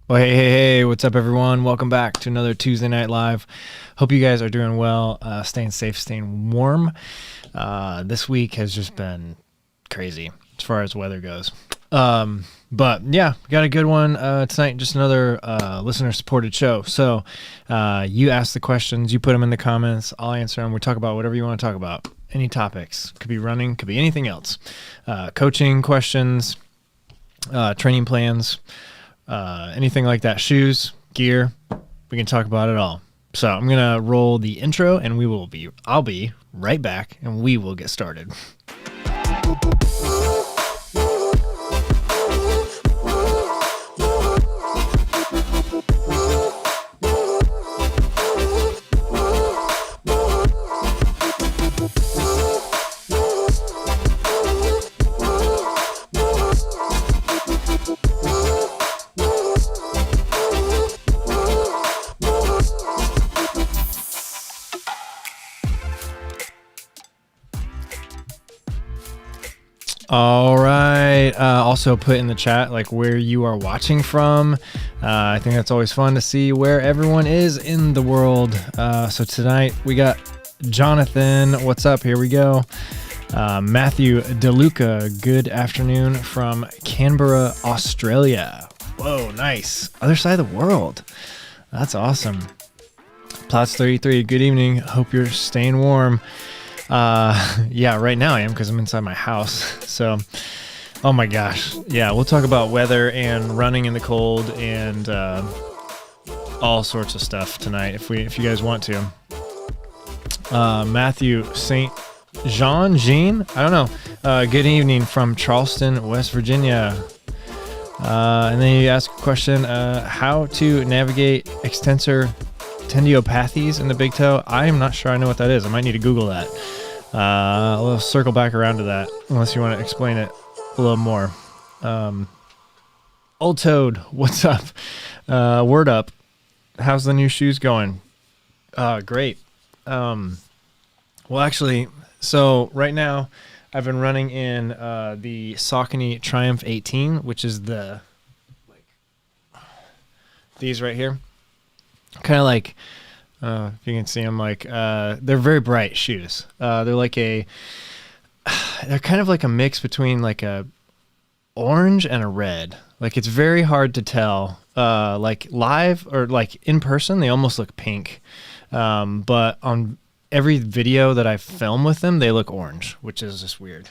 Well, hey, what's up, everyone? Welcome back to another Tuesday Night Live. Hope you guys are doing well, staying safe, staying warm. This week has just been crazy as far as weather goes. But yeah, we got a good one tonight, just another listener-supported show. So you ask the questions, you put them in the comments, I'll answer them. We talk about whatever you want to talk about. Any topics. Could be running, could be anything else. Coaching questions, training plans, anything like that, shoes, gear, we can talk about it all. So I'm going to roll the intro and I'll be right back and we will get started. All right. Also put in the chat like where you are watching from. I think that's always fun to see where everyone is in the world. So tonight we got Jonathan. What's up? Here we go. Matthew DeLuca. Good afternoon from Canberra, Australia. Whoa, nice. Other side of the world. That's awesome. Plots 33. Good evening. Hope you're staying warm. Yeah, right now I am because I'm inside my house. So, oh my gosh. Yeah, we'll talk about weather and running in the cold and all sorts of stuff tonight if you guys want to. Matthew St. Jean, I don't know. Good evening from Charleston, West Virginia. And then you ask a question, how to navigate extensor tendinopathies in the big toe. I am not sure I know what that is. I might need to Google that. We'll circle back around to that unless you want to explain it a little more. Old Toad, what's up? Word up. How's the new shoes going? Great. Well, actually, so right now I've been running in the Saucony Triumph 18, which is these right here. Kind of like, if you can see them, like, they're very bright shoes. They're kind of like a mix between like a orange and a red. Like it's very hard to tell, like live or like in person, they almost look pink. But on every video that I film with them, they look orange, which is just weird.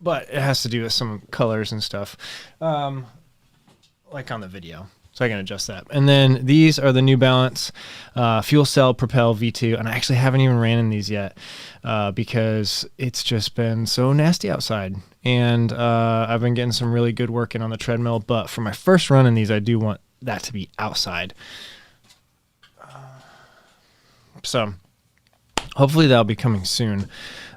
But it has to do with some colors and stuff, like on the video. So I can adjust that. And then these are the New Balance Fuel Cell Propel V2. And I actually haven't even ran in these yet because it's just been so nasty outside. And I've been getting some really good work in on the treadmill. But for my first run in these, I do want that to be outside. So hopefully that'll be coming soon.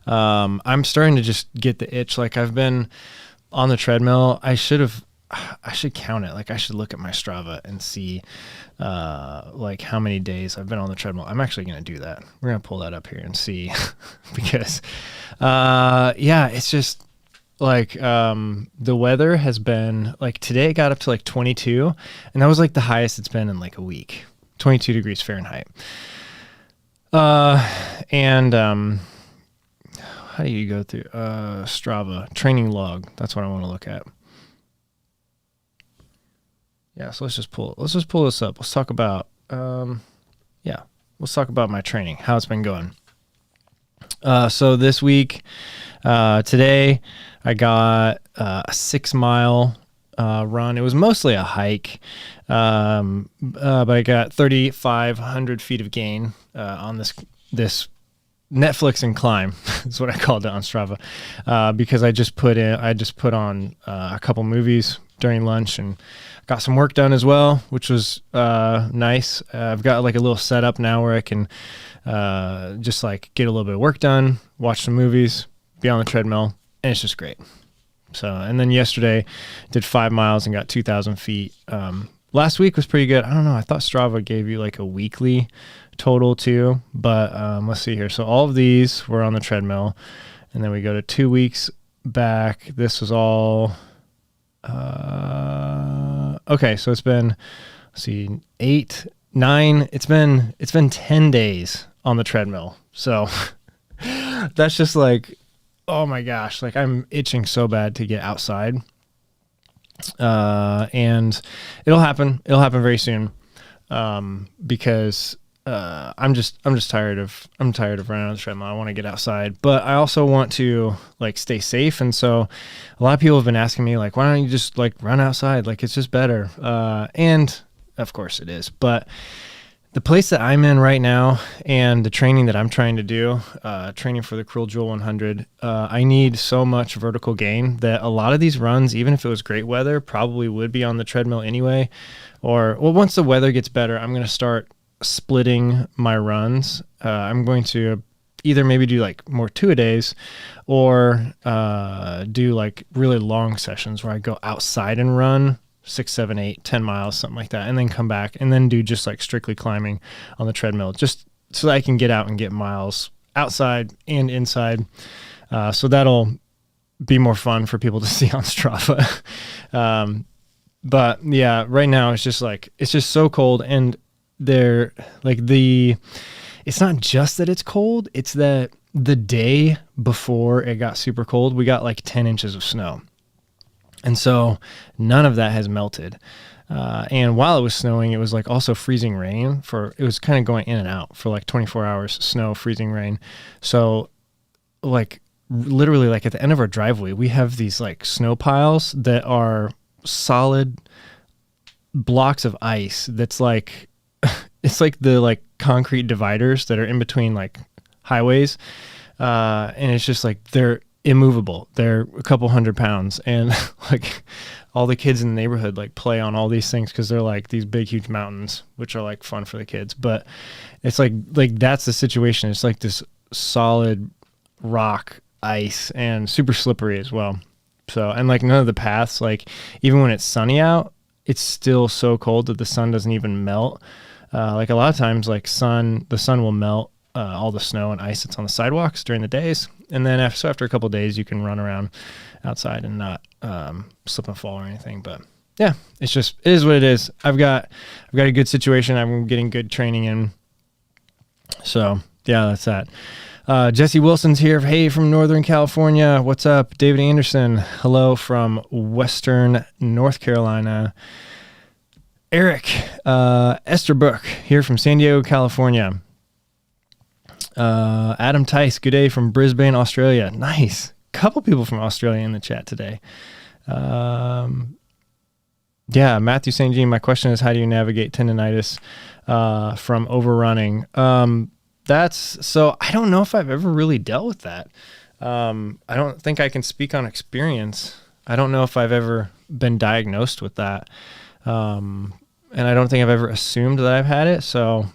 I'm starting to just get the itch. Like I've been on the treadmill. I should count it. Like I should look at my Strava and see like how many days I've been on the treadmill. I'm actually going to do that. We're going to pull that up here and see because yeah, it's just like the weather has been like today it got up to like 22 and that was like the highest it's been in like a week. 22 degrees Fahrenheit. And how do you go through Strava training log? That's what I want to look at. Yeah, so let's just pull this up. Let's talk about let's talk about my training, how it's been going. So this week, today I got a 6 mile run. It was mostly a hike, but I got 3,500 feet of gain on this Netflix and climb is what I called it on Strava, because I just put on a couple movies during lunch and got some work done as well, which was nice. I've got like a little setup now where I can just like get a little bit of work done, watch some movies, be on the treadmill, and it's just great. So, and then yesterday did 5 miles and got 2,000 feet. Last week was pretty good. I don't know. I thought Strava gave you like a weekly total too, but let's see here. So all of these were on the treadmill, and then we go to 2 weeks back. This was all okay, so it's been, let's see, 8, 9, it's been 10 days on the treadmill. So that's just like, oh my gosh, like I'm itching so bad to get outside. And it'll happen very soon. Because I'm just tired of running on the treadmill. I want to get outside, but I also want to like stay safe. And so a lot of people have been asking me like, why don't you just like run outside? Like it's just better. And of course it is, but the place that I'm in right now and the training that I'm trying to do, training for the Cruel Jewel 100, I need so much vertical gain that a lot of these runs, even if it was great weather, probably would be on the treadmill anyway. Or, well, once the weather gets better, I'm going to start splitting my runs. I'm going to either maybe do like more 2-a-days or do like really long sessions where I go outside and run 6, 7, 8, 10 miles, something like that, and then come back and then do just like strictly climbing on the treadmill, just so that I can get out and get miles outside and inside. So that'll be more fun for people to see on Strava. But yeah, right now it's just so cold, and it's not just that it's cold, it's that the day before it got super cold, we got like 10 inches of snow. And so none of that has melted. And while it was snowing, it was like also freezing rain it was kind of going in and out for like 24 hours, snow, freezing rain. So like literally like at the end of our driveway, we have these like snow piles that are solid blocks of ice. That's like, it's like the like concrete dividers that are in between like highways. And it's just like, they're immovable. They're a couple 100 pounds, and like all the kids in the neighborhood like play on all these things because they're like these big huge mountains, which are like fun for the kids. But it's like that's the situation. It's like this solid rock ice and super slippery as well. So, and like none of the paths, like even when it's sunny out, it's still so cold that the sun doesn't even melt. Like a lot of times, like the sun will melt all the snow and ice that's on the sidewalks during the days. And then after a couple of days, you can run around outside and not slip and fall or anything. But yeah, it is what it is. I've got a good situation. I'm getting good training in. So yeah, that's that. Jesse Wilson's here. Hey, from Northern California. What's up? David Anderson. Hello from Western North Carolina. Eric Esterbrook here from San Diego, California. Adam Tice, good day from Brisbane, Australia. Nice. Couple people from Australia in the chat today. Yeah, Matthew St. Jean, my question is, how do you navigate tendonitis from overrunning? So I don't know if I've ever really dealt with that. I don't think I can speak on experience. I don't know if I've ever been diagnosed with that. And I don't think I've ever assumed that I've had it. So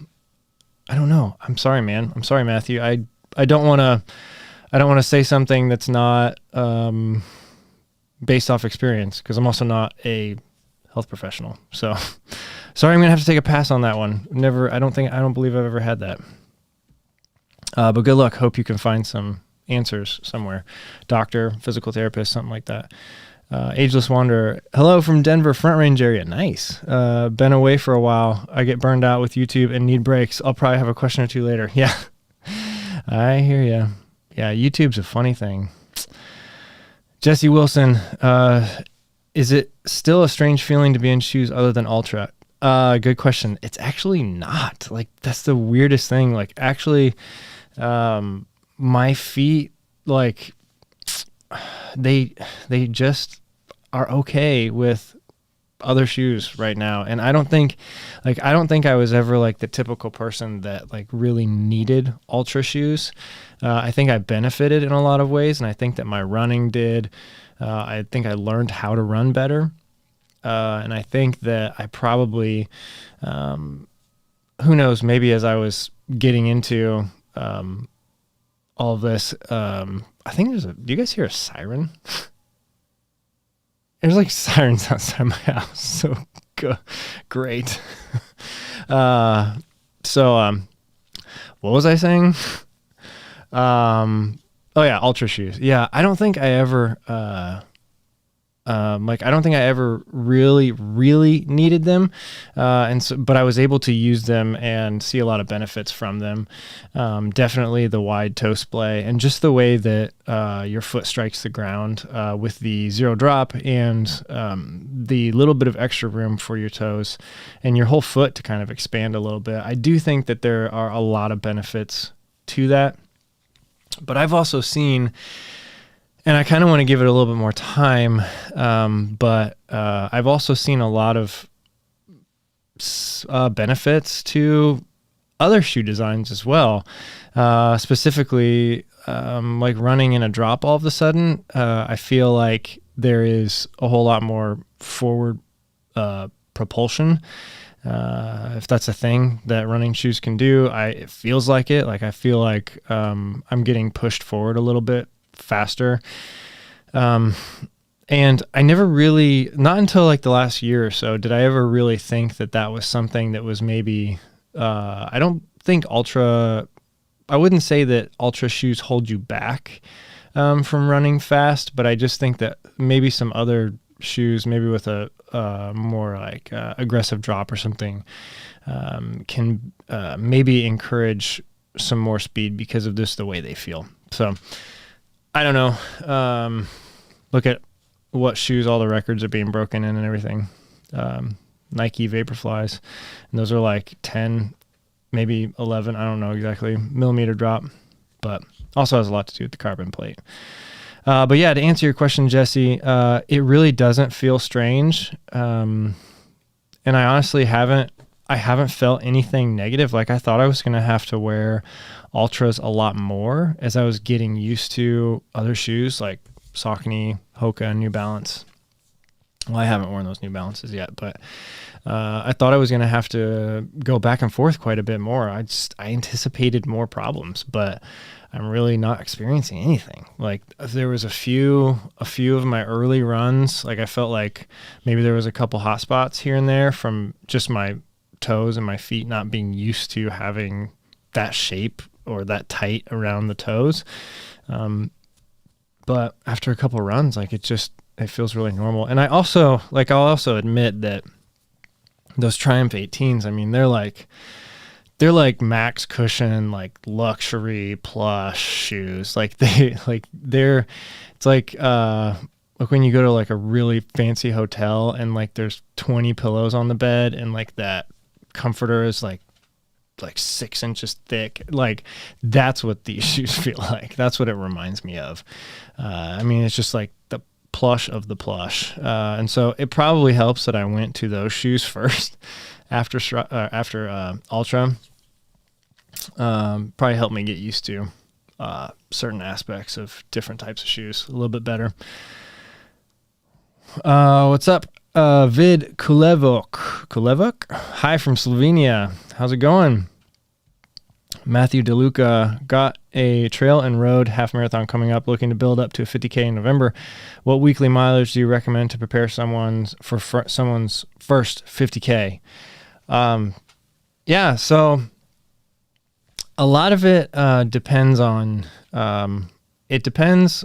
I don't know. I'm sorry, man. I'm sorry, Matthew. I don't want to say something that's not based off experience, because I'm also not a health professional. So sorry, I'm going to have to take a pass on that one. I don't believe I've ever had that. But good luck. Hope you can find some answers somewhere. Doctor, physical therapist, something like that. Ageless Wander, hello from Denver Front Range area. Nice. Been away for a while. I get burned out with YouTube and need breaks. I'll probably have a question or two later. Yeah, I hear ya. Yeah, YouTube's a funny thing. Jesse Wilson, is it still a strange feeling to be in shoes other than Ultra? Good question. It's actually not. Like, that's the weirdest thing. Like, actually, my feet, like, they just are okay with other shoes right now. And I don't think I was ever like the typical person that like really needed Ultra shoes. I think I benefited in a lot of ways, and I think that my running did. I think I learned how to run better. And I think that I probably, who knows, maybe as I was getting into all of this, I think do you guys hear a siren? There's like sirens outside my house. So great. What was I saying? Oh yeah, Ultra shoes. Yeah, I don't think I ever Like, I don't think I ever really needed them. But I was able to use them and see a lot of benefits from them. Definitely the wide toe splay and just the way that your foot strikes the ground with the zero drop and the little bit of extra room for your toes and your whole foot to kind of expand a little bit. I do think that there are a lot of benefits to that. But I've also seen, and I kind of want to give it a little bit more time, but I've also seen a lot of benefits to other shoe designs as well. Specifically, like running in a drop all of a sudden, I feel like there is a whole lot more forward propulsion. If that's a thing that running shoes can do, it feels like it. Like I feel like I'm getting pushed forward a little bit faster. And I never really, not until like the last year or so, did I ever really think that that was something that was maybe, I don't think I wouldn't say that ultra shoes hold you back from running fast, but I just think that maybe some other shoes, maybe with a more like aggressive drop or something, can maybe encourage some more speed because of just the way they feel. So I don't know. Look at what shoes all the records are being broken in and everything. Nike Vaporflies, and those are like 10, maybe 11, I don't know exactly, millimeter drop, but also has a lot to do with the carbon plate. But yeah, to answer your question, Jesse, it really doesn't feel strange. And I honestly haven't felt anything negative. Like I thought I was going to have to wear Ultras a lot more as I was getting used to other shoes like Saucony, Hoka, and New Balance. Well, I haven't worn those New Balances yet, but I thought I was going to have to go back and forth quite a bit more. I anticipated more problems, but I'm really not experiencing anything. Like there was a few of my early runs, like I felt like maybe there was a couple hot spots here and there from just my toes and my feet not being used to having that shape or that tight around the toes. But after a couple runs, like it feels really normal. And I'll also admit that those Triumph 18s, I mean, they're like max cushion, like luxury plush shoes. It's like when you go to like a really fancy hotel and like there's 20 pillows on the bed and like that comforter is like 6 inches thick. Like that's what these shoes feel like. That's what it reminds me of. I mean, it's just like the plush of the plush. And so it probably helps that I went to those shoes first after Ultra. Probably helped me get used to certain aspects of different types of shoes a little bit better. What's up? Vid Kulevok. Hi from Slovenia. How's it going? Matthew DeLuca, got a trail and road half marathon coming up, looking to build up to a 50K in November. What weekly mileage do you recommend to prepare someone's first 50K? Yeah, so a lot of it depends on, it depends,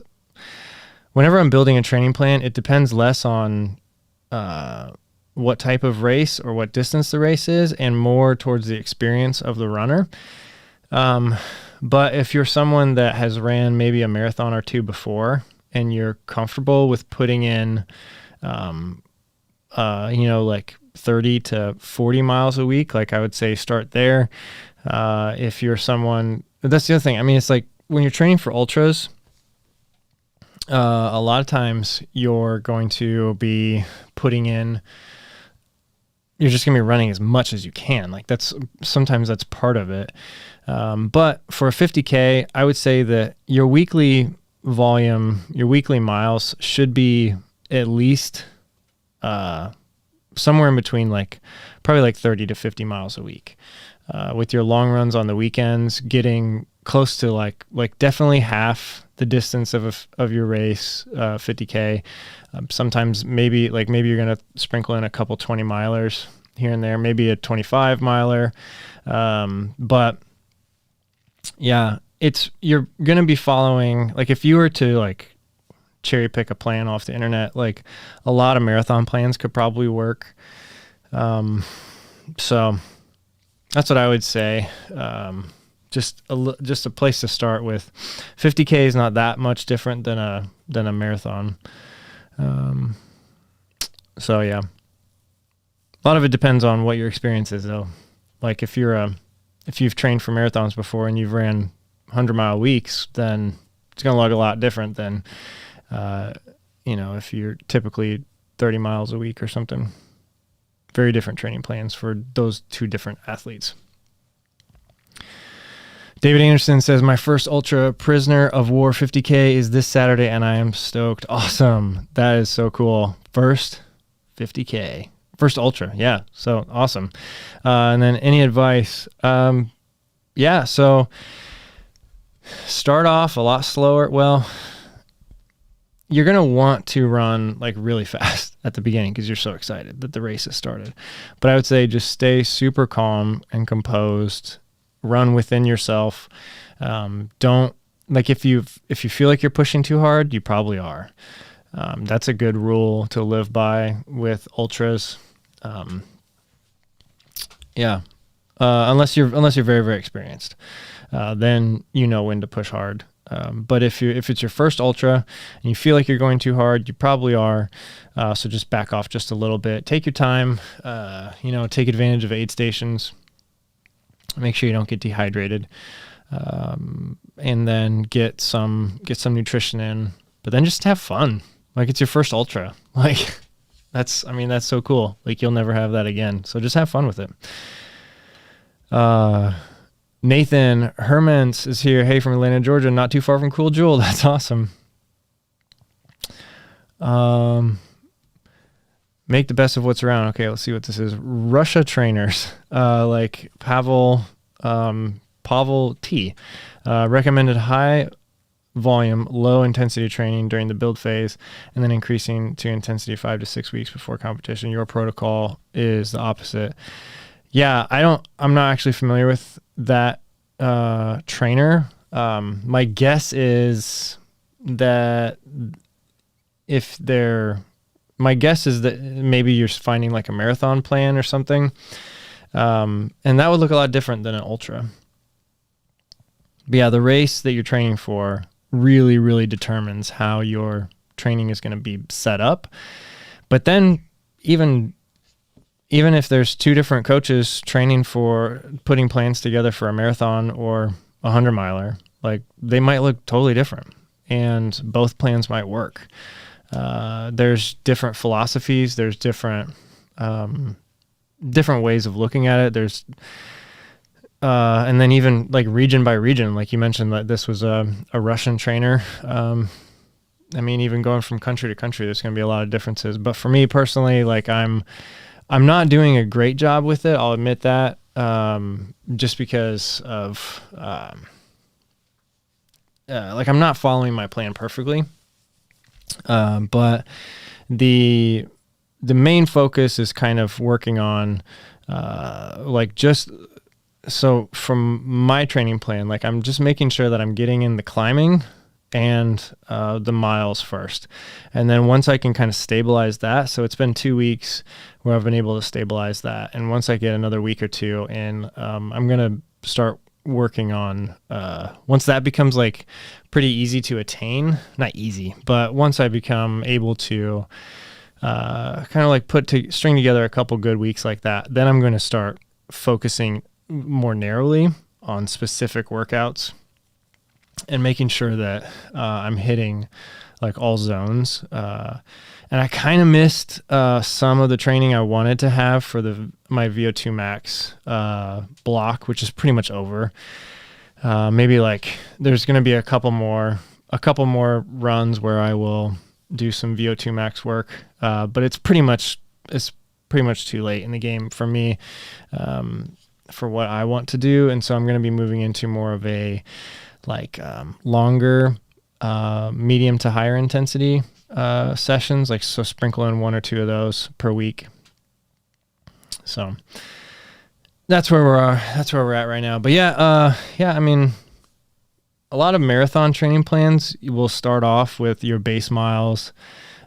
whenever I'm building a training plan, it depends less on what type of race or what distance the race is and more towards the experience of the runner. But if you're someone that has ran maybe a marathon or two before and you're comfortable with putting in, like 30 to 40 miles a week, like I would say start there. If you're someone, that's the other thing. I mean, it's like when you're training for ultras, a lot of times you're going to be putting in, you're just going to be running as much as you can. Like sometimes that's part of it. But for a 50K, I would say that your weekly volume, your weekly miles should be at least, somewhere in between probably like 30 to 50 miles a week. With your long runs on the weekends, getting close to like definitely half the distance of your race, 50K. Sometimes maybe you're going to sprinkle in a couple 20 milers here and there, maybe a 25 miler. But yeah, you're going to be following, like if you were to cherry pick a plan off the internet. Like a lot of marathon plans could probably work. So that's what I would say. Just a place to start with. 50K is not that much different than a marathon. So yeah, a lot of it depends on what your experience is though. Like if you've trained for marathons before and you've ran 100-mile weeks, then it's going to look a lot different than, if you're typically 30 miles a week or something. Very different training plans for those two different athletes. David Anderson says, my first ultra prisoner of war 50K is this Saturday and I am stoked. Awesome. That is so cool. First 50K. First ultra. Yeah. So awesome. And then any advice? So start off a lot slower. Well, you're going to want to run like really fast at the beginning because you're so excited that the race has started. But I would say just stay super calm and composed. Run within yourself. Don't like if you feel like you're pushing too hard, you probably are. That's a good rule to live by with ultras. Unless you're very, very experienced, then you know when to push hard. But if it's your first ultra and you feel like you're going too hard, you probably are. So just back off just a little bit. Take your time. Take advantage of aid stations. Make sure you don't get dehydrated, and then get some nutrition in. But then just have fun. Like it's your first ultra. Like that's so cool. Like you'll never have that again. So just have fun with it. Nathan Hermans is here. Hey, from Atlanta, Georgia, not too far from Cool Jewel. That's awesome. Make the best of what's around. Okay, let's see what this is. Russia trainers, like Pavel T. Recommended high volume, low intensity training during the build phase, and then increasing to intensity 5 to 6 weeks before competition. Your protocol is the opposite. Yeah, I'm not actually familiar with that trainer. My guess is that my guess is that maybe you're finding like a marathon plan or something. And that would look a lot different than an ultra. But yeah, the race that you're training for really, really determines how your training is going to be set up. But then even if there's two different coaches training for putting plans together for a marathon or a 100-miler, like they might look totally different and both plans might work. There's different philosophies. There's different ways of looking at it. There's, and then even like region by region, like you mentioned that this was a Russian trainer. Even going from country to country, there's going to be a lot of differences. But for me personally, like I'm not doing a great job with it. I'll admit that, just because of, I'm not following my plan perfectly. But the main focus is kind of working on, so from my training plan, like I'm just making sure that I'm getting in the climbing and the miles first. And then once I can kind of stabilize that, so it's been 2 weeks where I've been able to stabilize that. And once I get another week or two in, I'm going to start working on, once that becomes like pretty easy to attain, not easy, but once I become able to kind of like string together a couple good weeks like that, then I'm going to start focusing more narrowly on specific workouts and making sure that I'm hitting like all zones. And I kind of missed some of the training I wanted to have for my VO2 max block, which is pretty much over. Maybe like there's going to be a couple more runs where I will do some VO2 max work, but it's pretty much too late in the game for me, for what I want to do. And so I'm going to be moving into more of a longer, medium to higher intensity sessions, so sprinkle in 1 or 2 of those per week. So that's where we're at right now. But a lot of marathon training plans will start off with your base miles,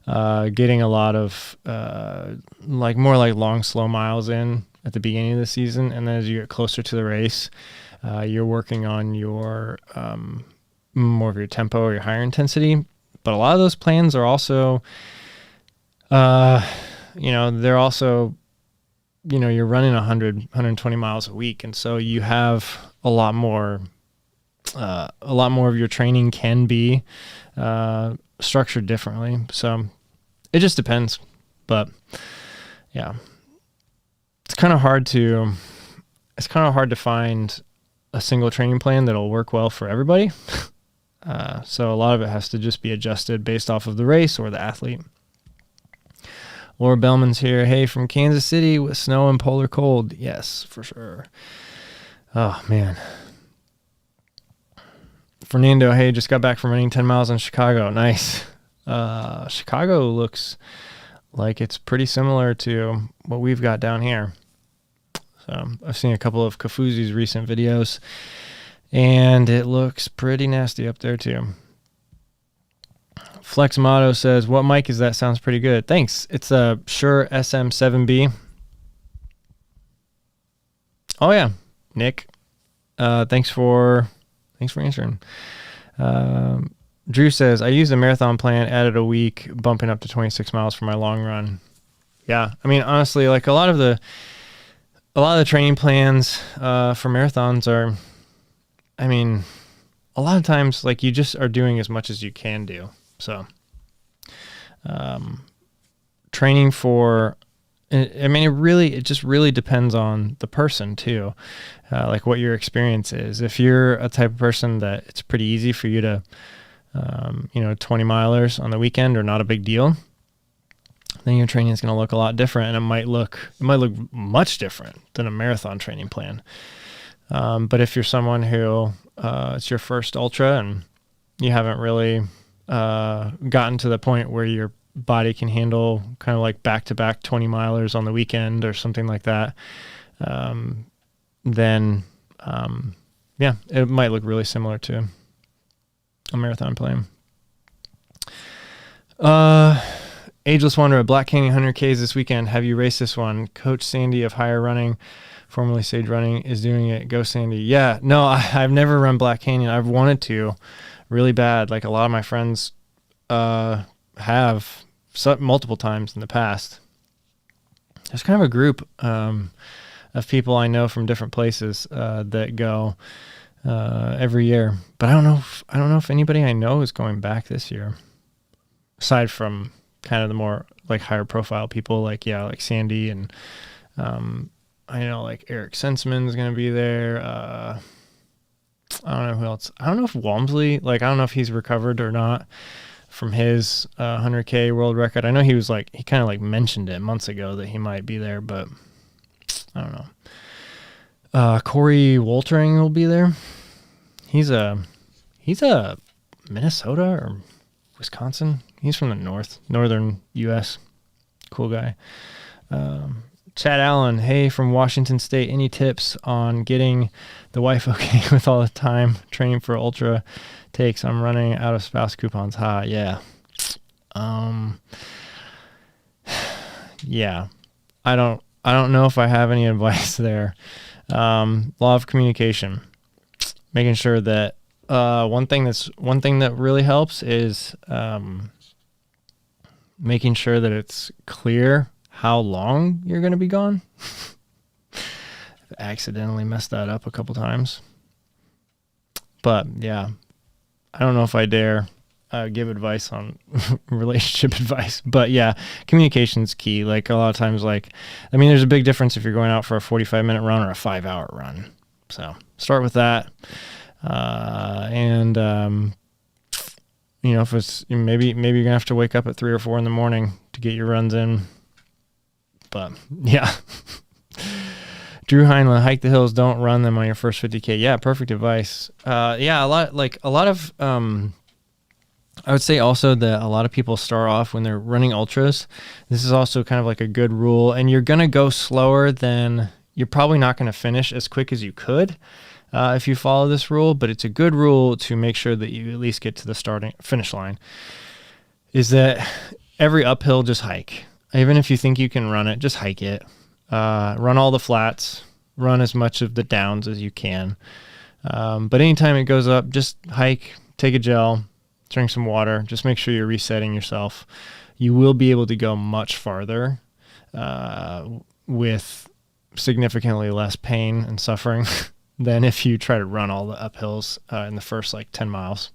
getting a lot of more like long, slow miles in at the beginning of the season. And then as you get closer to the race, you're working on your more of your tempo or your higher intensity. But a lot of those plans are also, they're also, you're running 120 miles a week. And so you have a lot more of your training can be structured differently. So it just depends. But yeah, it's kind of hard to find a single training plan that'll work well for everybody. So a lot of it has to just be adjusted based off of the race or the athlete. Laura Bellman's here. Hey, from Kansas City with snow and polar cold. Yes, for sure. Oh, man. Fernando, hey, just got back from running 10 miles in Chicago. Nice. Chicago looks like it's pretty similar to what we've got down here. So I've seen a couple of Kafuzi's recent videos, and it looks pretty nasty up there too. Flex Motto says, what mic is that? Sounds pretty good. Thanks. It's a Shure SM7B. Oh yeah, Nick. Thanks for answering. Drew says, I used a marathon plan, added a week, bumping up to 26 miles for my long run. Yeah, I mean, honestly, like a lot of the training plans for marathons are, I mean, a lot of times, like, you just are doing as much as you can do. So, training for, I mean, it just really depends on the person too, like what your experience is. If you're a type of person that it's pretty easy for you to, 20 milers on the weekend are not a big deal, then your training is going to look a lot different, and it might look much different than a marathon training plan. But if you're someone who it's your first ultra and you haven't really gotten to the point where your body can handle kind of like back-to-back 20 milers on the weekend or something like that, then it might look really similar to a marathon plan. Ageless Wanderer, Black Canyon 100Ks this weekend. Have you raced this one? Coach Sandy of Higher Running, formerly Sage Running, is doing it. Go Sandy. Yeah, no, I've never run Black Canyon. I've wanted to really bad. Like a lot of my friends have multiple times in the past. There's kind of a group of people I know from different places that go every year, but I don't know if anybody I know is going back this year, aside from kind of the more like higher profile people, like Sandy, and I know like Eric Sensman's going to be there. I don't know who else. I don't know if Walmsley, I don't know if he's recovered or not from his 100K world record. I know he kind of mentioned it months ago that he might be there, but I don't know. Cory Woltering will be there. He's a Minnesota or Wisconsin. He's from the northern U.S. Cool guy. Chad Allen, hey, from Washington State. Any tips on getting the wife okay with all the time training for ultra takes? I'm running out of spouse coupons. Yeah. Yeah. I don't know if I have any advice there. Law of communication. Making sure that one thing that really helps is making sure that it's clear how long you're going to be gone. I've accidentally messed that up a couple times. But yeah, I don't know if I dare give advice on relationship advice. But yeah, communication's key. Like a lot of times, there's a big difference if you're going out for a 45-minute run or a 5-hour run. So start with that. If it's maybe you're gonna have to wake up at 3 or 4 in the morning to get your runs in. But yeah. Drew Heinle, hike the hills, don't run them on your first 50K. Yeah, perfect advice. A lot of I would say also that a lot of people start off when they're running ultras. This is also kind of like a good rule, and you're gonna go slower than you're probably not gonna finish as quick as you could. if you follow this rule, but it's a good rule to make sure that you at least get to the finish line, is that every uphill, just hike. Even if you think you can run it, just hike it. Run all the flats, run as much of the downs as you can. But anytime it goes up, just hike, take a gel, drink some water, just make sure you're resetting yourself. You will be able to go much farther with significantly less pain and suffering than if you try to run all the uphills in the first 10 miles.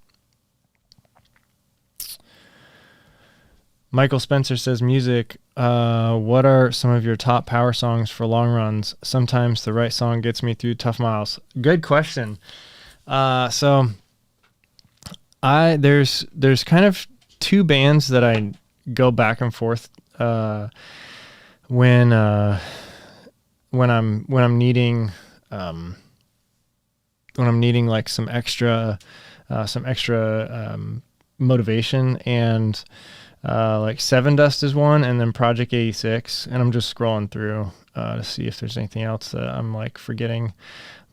Michael Spencer says, music, what are some of your top power songs for long runs? Sometimes the right song gets me through tough miles. Good question. So there's kind of two bands that I go back and forth when I'm needing some extra motivation, and Seven Dust is one, and then Project 86, and I'm just scrolling through to see if there's anything else that I'm forgetting.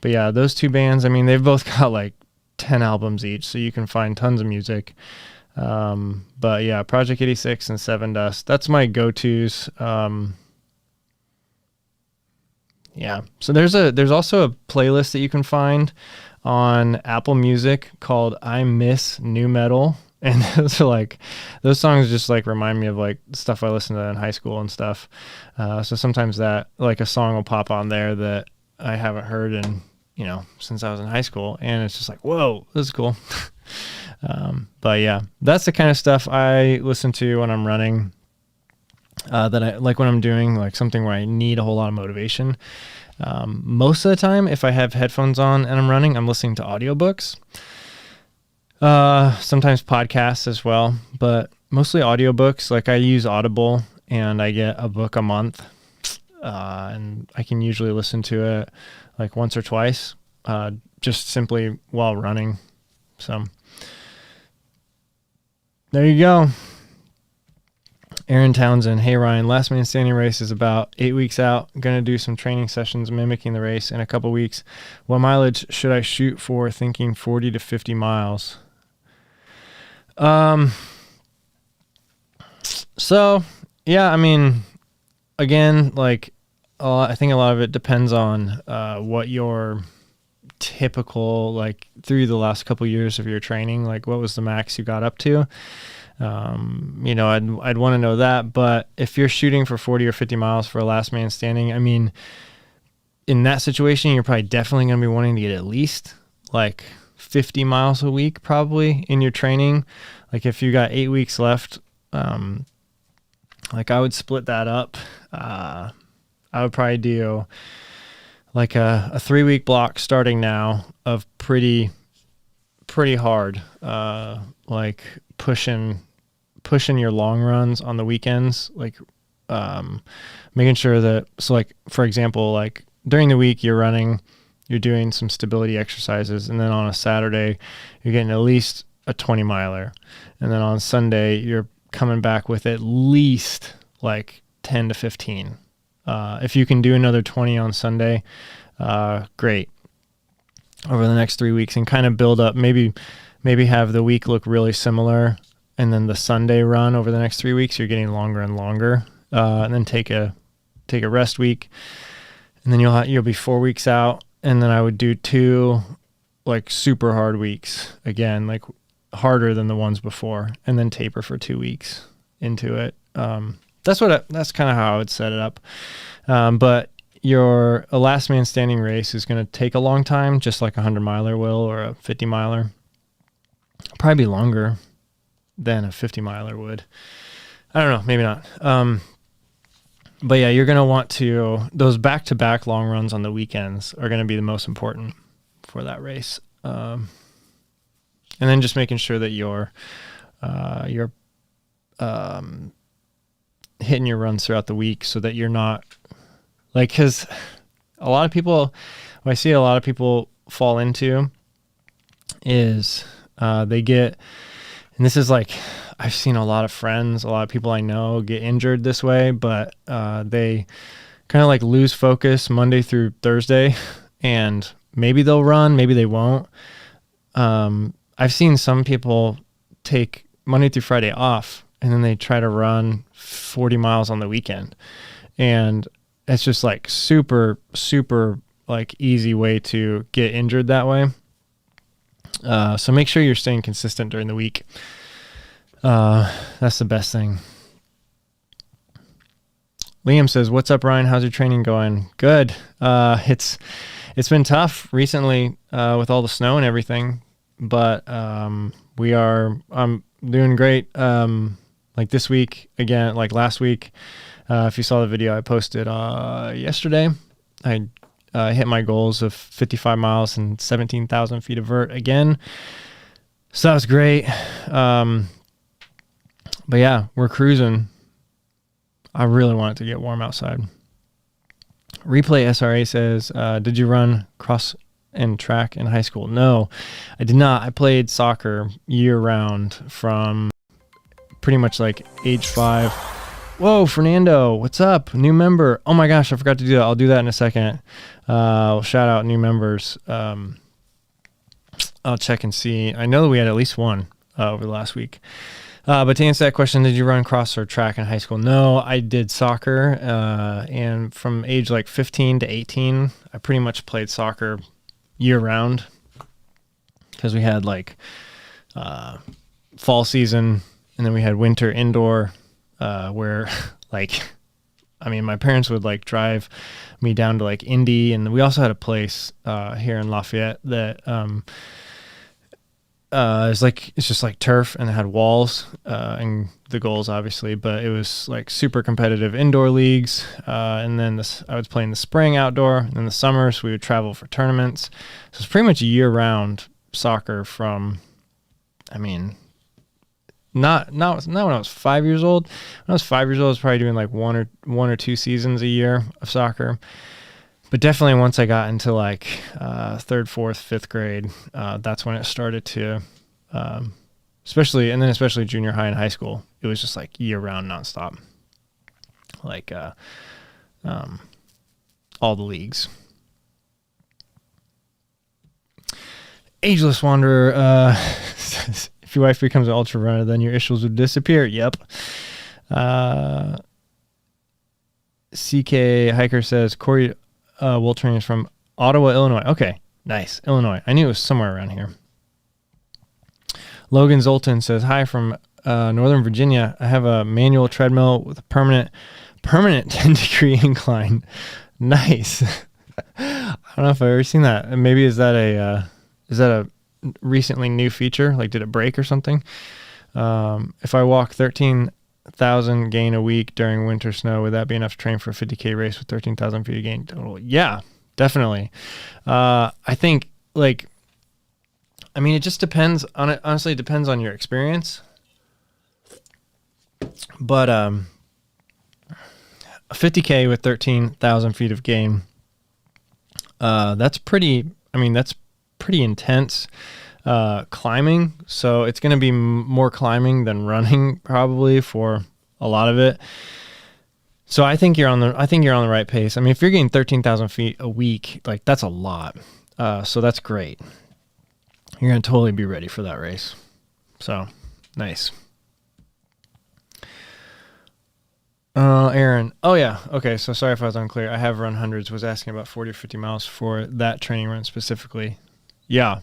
But yeah, those two bands, I mean, they've both got 10 albums each, so you can find tons of music. But yeah, Project 86 and Seven Dust, that's my go-tos. Yeah. So there's also a playlist that you can find on Apple Music called I Miss New Metal. And those songs just remind me of stuff I listened to in high school and stuff. So sometimes that a song will pop on there that I haven't heard in, since I was in high school. And it's just whoa, this is cool. But yeah, that's the kind of stuff I listen to when I'm running. That I when I'm doing something where I need a whole lot of motivation. Most of the time, if I have headphones on and I'm running, I'm listening to audiobooks. Sometimes podcasts as well, but mostly audiobooks. I use Audible, and I get a book a month, and I can usually listen to it once or twice, just simply while running. So there you go. Aaron Townsend, hey Ryan, last man standing race is about 8 weeks out. Going to do some training sessions mimicking the race in a couple weeks. What mileage should I shoot for? Thinking 40 to 50 miles. So yeah, I mean, again, I think a lot of it depends on what your typical through the last couple years of your training, what was the max you got up to. I'd want to know that, but if you're shooting for 40 or 50 miles for a last man standing, I mean, in that situation, you're probably definitely going to be wanting to get at least 50 miles a week, probably in your training. If you got 8 weeks left, I would split that up. I would probably do a 3-week block starting now of pretty hard, pushing your long runs on the weekends, making sure that, for example, during the week you're running, you're doing some stability exercises, and then on a Saturday you're getting at least a 20 miler, and then on Sunday you're coming back with at least 10 to 15. If you can do another 20 on Sunday, great, over the next 3 weeks, and kind of build up, maybe have the week look really similar, and then the Sunday run over the next 3 weeks, you're getting longer and longer, and then take a rest week, and then you'll be 4 weeks out, and then I would do 2 super hard weeks again, harder than the ones before, and then taper for 2 weeks into it. That's kind of how I would set it up. But a last man standing race is going to take a long time, just like a 100 miler will, or a 50 miler. Probably longer than a 50 miler would. I don't know, maybe not. But yeah, you're going to want those back-to-back long runs on the weekends are going to be the most important for that race. And then just making sure that you're hitting your runs throughout the week, so that you're not because a lot of people, what I see a lot of people fall into is they get, and this is I've seen a lot of friends, a lot of people I know get injured this way, but they kind of lose focus Monday through Thursday, and maybe they'll run, maybe they won't. I've seen some people take Monday through Friday off and then they try to run 40 miles on the weekend. And it's just like super, super like easy way to get injured that way. So make sure you're staying consistent during the week. That's the best thing. Liam says, "What's up, Ryan? How's your training going?" Good. It's been tough recently with all the snow and everything, but I'm doing great. Like this week again, like last week, if you saw the video I posted yesterday, I hit my goals of 55 miles and 17,000 feet of vert again. So that was great. But yeah, we're cruising. I really want it to get warm outside. Replay SRA says, did you run cross and track in high school? No, I did not. I played soccer year round from pretty much like age 5. Whoa, Fernando, what's up? New member. Oh my gosh, I forgot to do that. I'll do that in a second. We'll shout out new members. I'll check and see. I know that we had at least one over the last week. But to answer that question, did you run cross or track in high school? No, I did soccer. And from age like 15 to 18, I pretty much played soccer year round because we had like fall season and then we had winter indoor where like, I mean, my parents would like drive me down to like Indy, and we also had a place here in Lafayette that it's just like turf, and it had walls and the goals obviously, but it was like super competitive indoor leagues. And then I was playing the spring outdoor, and in the summers we would travel for tournaments. So it's pretty much year round soccer from, I mean, not when I was 5 years old. When I was 5 years old, I was probably doing like one or two seasons a year of soccer. But definitely once I got into like third, fourth, fifth grade, that's when it started to, especially junior high and high school, it was just like year round nonstop. Like all the leagues. Ageless Wanderer says, if your wife becomes an ultra runner, then your issues would disappear. Yep. CK Hiker says, Cory Woltering is from Ottawa, Illinois. Okay, nice. Illinois. I knew it was somewhere around here. Logan Zoltan says, hi from Northern Virginia. I have a manual treadmill with a permanent 10-degree incline. Nice. I don't know if I've ever seen that. Maybe is that a recently new feature? Like, did it break or something? If I walk 13,000 gain a week during winter snow, would that be enough to train for a 50K race with 13,000 feet of gain total? Yeah, definitely. I think, like, I mean, it just depends on it. Honestly, it depends on your experience. But a 50K with 13,000 feet of gain, that's pretty intense climbing. So it's going to be more climbing than running probably for a lot of it. So I think you're on the right pace. I mean, if you're getting 13,000 feet a week, like that's a lot. So that's great. You're going to totally be ready for that race. So nice. Aaron. Oh yeah. Okay. So sorry if I was unclear. I have run hundreds. Was asking about 40 or 50 miles for that training run specifically. Yeah.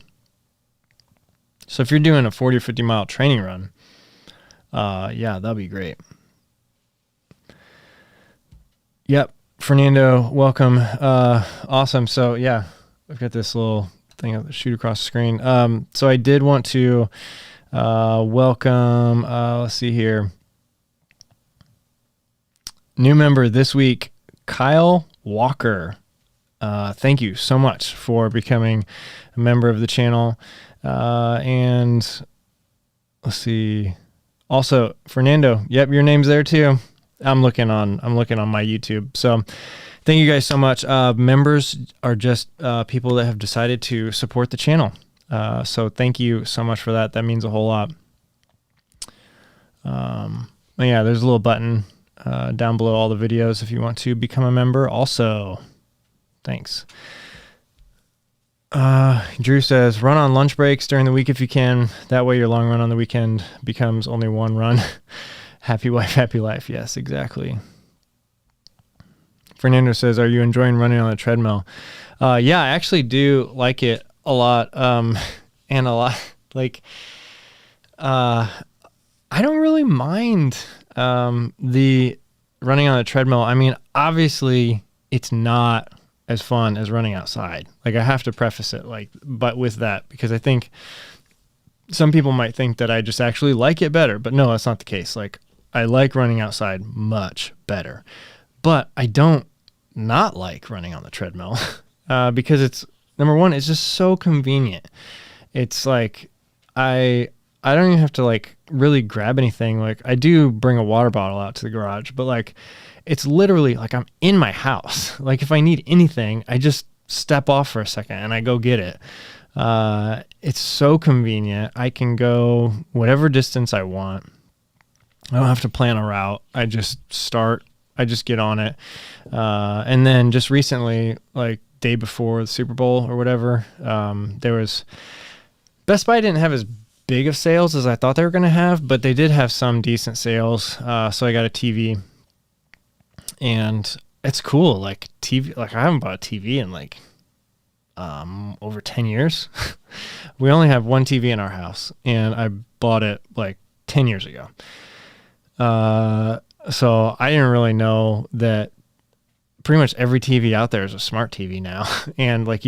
So if you're doing a 40 or 50 mile training run, yeah, that'll be great. Yep. Fernando, welcome. Awesome. So yeah, I've got this little thing I'll shoot across the screen. So I did want to welcome, let's see here. New member this week, Kyle Walker. Thank you so much for becoming a member of the channel. And let's see. Also, Fernando. Yep, your name's there too. I'm looking on my YouTube. So thank you guys so much. Members are just people that have decided to support the channel. So thank you so much for that. That means a whole lot. Yeah, there's a little button down below all the videos if you want to become a member also. Thanks. Drew says, run on lunch breaks during the week if you can. That way your long run on the weekend becomes only one run. Happy wife, happy life. Yes, exactly. Fernando says, are you enjoying running on the treadmill? Yeah, I actually do like it a lot. And a lot like, I don't really mind, the running on the treadmill. I mean, obviously it's not as fun as running outside. Like, I have to preface it but with that, because I think some people might think that I just actually like it better, but no, that's not the case. Like, I like running outside much better, but I don't not like running on the treadmill, because it's, number one, it's just so convenient. It's like, I don't even have to like really grab anything. Like, I do bring a water bottle out to the garage, but like, it's literally like I'm in my house. Like, if I need anything, I just step off for a second and I go get it. It's so convenient. I can go whatever distance I want. I don't have to plan a route. I just get on it. And then just recently, like day before the Super Bowl or whatever, there was, Best Buy didn't have as big of sales as I thought they were going to have, but they did have some decent sales. So I got a TV, and it's cool. Like, TV, like I haven't bought a TV in like over 10 years. We only have one TV in our house, and I bought it like 10 years ago. So I didn't really know that pretty much every TV out there is a smart TV now. And like,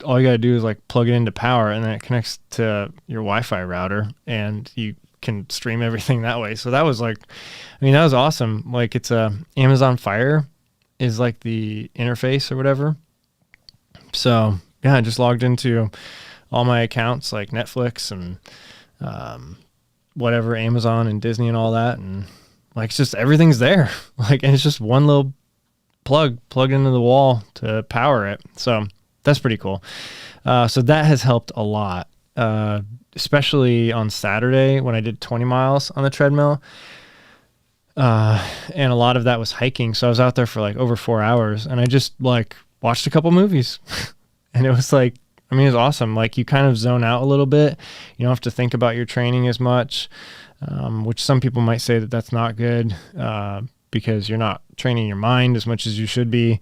all you gotta do is like plug it into power, and then it connects to your Wi-Fi router, and you can stream everything that way. So that was like, I mean, that was awesome. Like, it's Amazon Fire is like the interface or whatever. So yeah, I just logged into all my accounts, like Netflix and whatever, Amazon and Disney and all that, and like, it's just, everything's there. Like, and it's just one little plugged into the wall to power it. So that's pretty cool. So that has helped a lot, especially on Saturday when I did 20 miles on the treadmill. And a lot of that was hiking. So I was out there for like over 4 hours, and I just like watched a couple movies. And it was like, I mean, it was awesome. Like, you kind of zone out a little bit. You don't have to think about your training as much, which some people might say that that's not good, because you're not training your mind as much as you should be.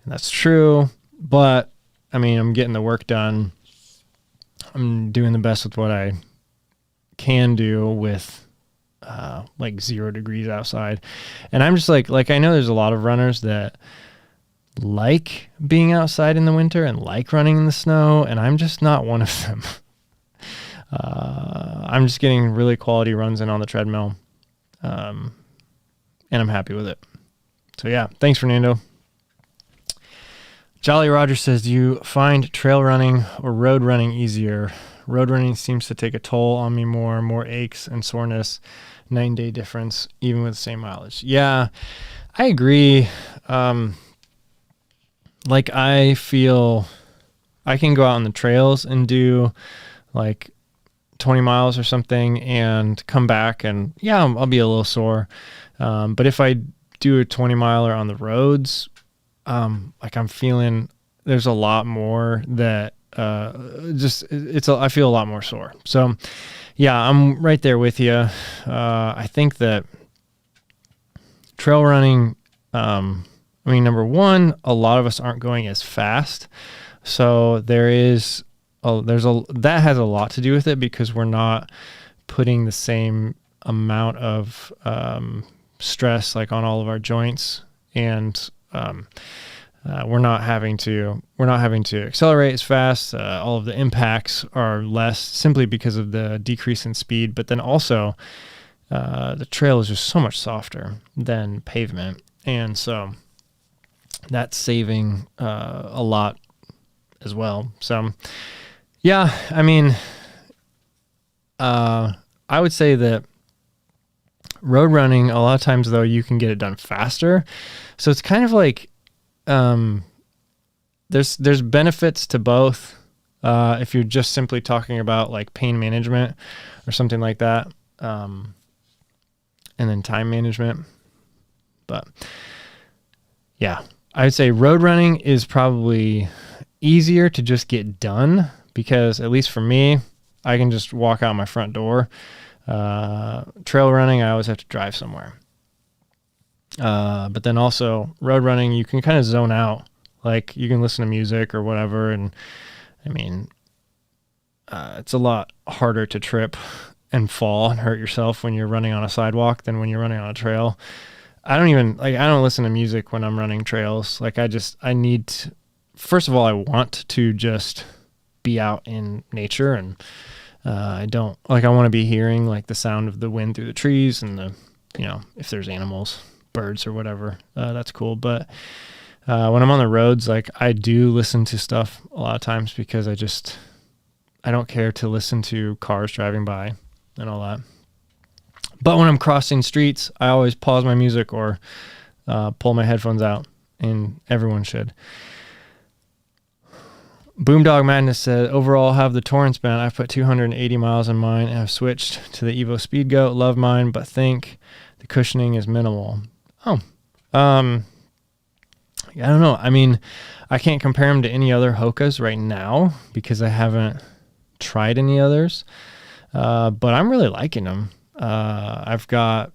And that's true. But I mean, I'm getting the work done. I'm doing the best with what I can do with like 0 degrees outside. And I'm just like I know there's a lot of runners that like being outside in the winter and like running in the snow, and I'm just not one of them. I'm just getting really quality runs in on the treadmill, and I'm happy with it. So yeah, thanks, Fernando. Jolly Roger says, do you find trail running or road running easier? Road running seems to take a toll on me more aches and soreness, 9-day difference, even with the same mileage. Yeah, I agree. Like, I feel I can go out on the trails and do like 20 miles or something and come back, and yeah, I'll be a little sore. But if I do a 20 miler on the roads, like, I'm feeling there's a lot more that I feel a lot more sore. So yeah, I'm right there with you. I think that trail running, I mean, number one, a lot of us aren't going as fast. So that has a lot to do with it, because we're not putting the same amount of stress like on all of our joints, and we're not having to accelerate as fast. All of the impacts are less simply because of the decrease in speed, but then also the trail is just so much softer than pavement, and so that's saving a lot as well. So yeah, I mean, I would say that road running, a lot of times though, you can get it done faster. So it's kind of like, there's benefits to both. If you're just simply talking about like pain management or something like that, and then time management. But yeah, I would say road running is probably easier to just get done because, at least for me, I can just walk out my front door. Trail running, I always have to drive somewhere. But then also road running, you can kind of zone out. Like, you can listen to music or whatever. And I mean, it's a lot harder to trip and fall and hurt yourself when you're running on a sidewalk than when you're running on a trail. I don't listen to music when I'm running trails. Like, I need to, first of all, I want to just be out in nature, and I want to be hearing like the sound of the wind through the trees and if there's animals, birds or whatever, that's cool. But when I'm on the roads, like, I do listen to stuff a lot of times because I don't care to listen to cars driving by and all that. But when I'm crossing streets, I always pause my music or pull my headphones out, and everyone should. Boomdog Madness said, overall, have the Torrance been? I've put 280 miles in mine and have switched to the Evo Speed Goat. Love mine, but think the cushioning is minimal. I don't know. I mean, I can't compare them to any other Hokas right now because I haven't tried any others. But I'm really liking them. I've got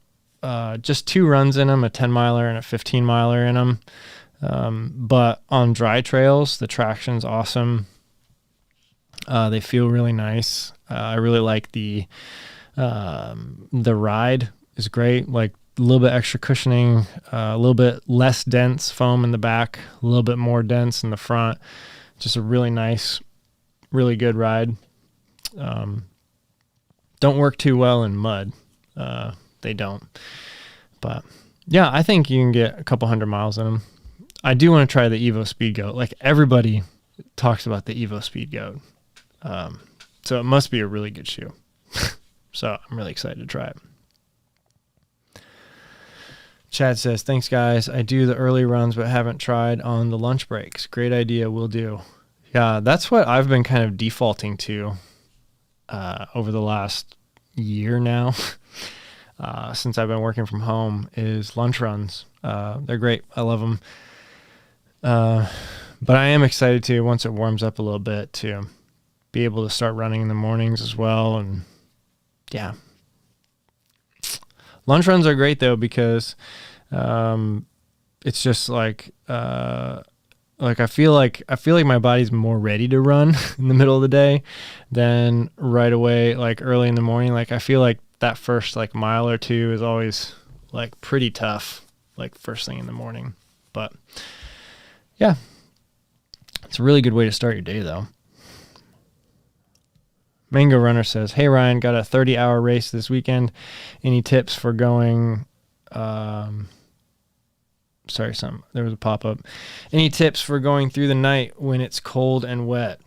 just 2 runs in them, a 10-miler and a 15-miler in them. But on dry trails, the traction's awesome. They feel really nice. I really like the ride is great. Like, a little bit extra cushioning, a little bit less dense foam in the back, a little bit more dense in the front. Just a really nice, really good ride. Don't work too well in mud. They don't. But yeah, I think you can get a couple 100 miles in them. I do want to try the Evo Speed Goat. Like, everybody talks about the Evo Speed Goat. So it must be a really good shoe. So I'm really excited to try it. Chad says, thanks guys. I do the early runs, but haven't tried on the lunch breaks. Great idea. Will do. Yeah, that's what I've been kind of defaulting to over the last year now. Since I've been working from home, is lunch runs. They're great. I love them. But I am excited to, once it warms up a little bit, to be able to start running in the mornings as well. And yeah, lunch runs are great though, because it's just like I feel like my body's more ready to run in the middle of the day than right away, like early in the morning. Like, I feel like that first like mile or two is always like pretty tough, like first thing in the morning. But yeah, it's a really good way to start your day though. Mango Runner says, hey Ryan, got a 30-hour race this weekend. Any tips for going, there was a pop-up. Any tips for going through the night when it's cold and wet?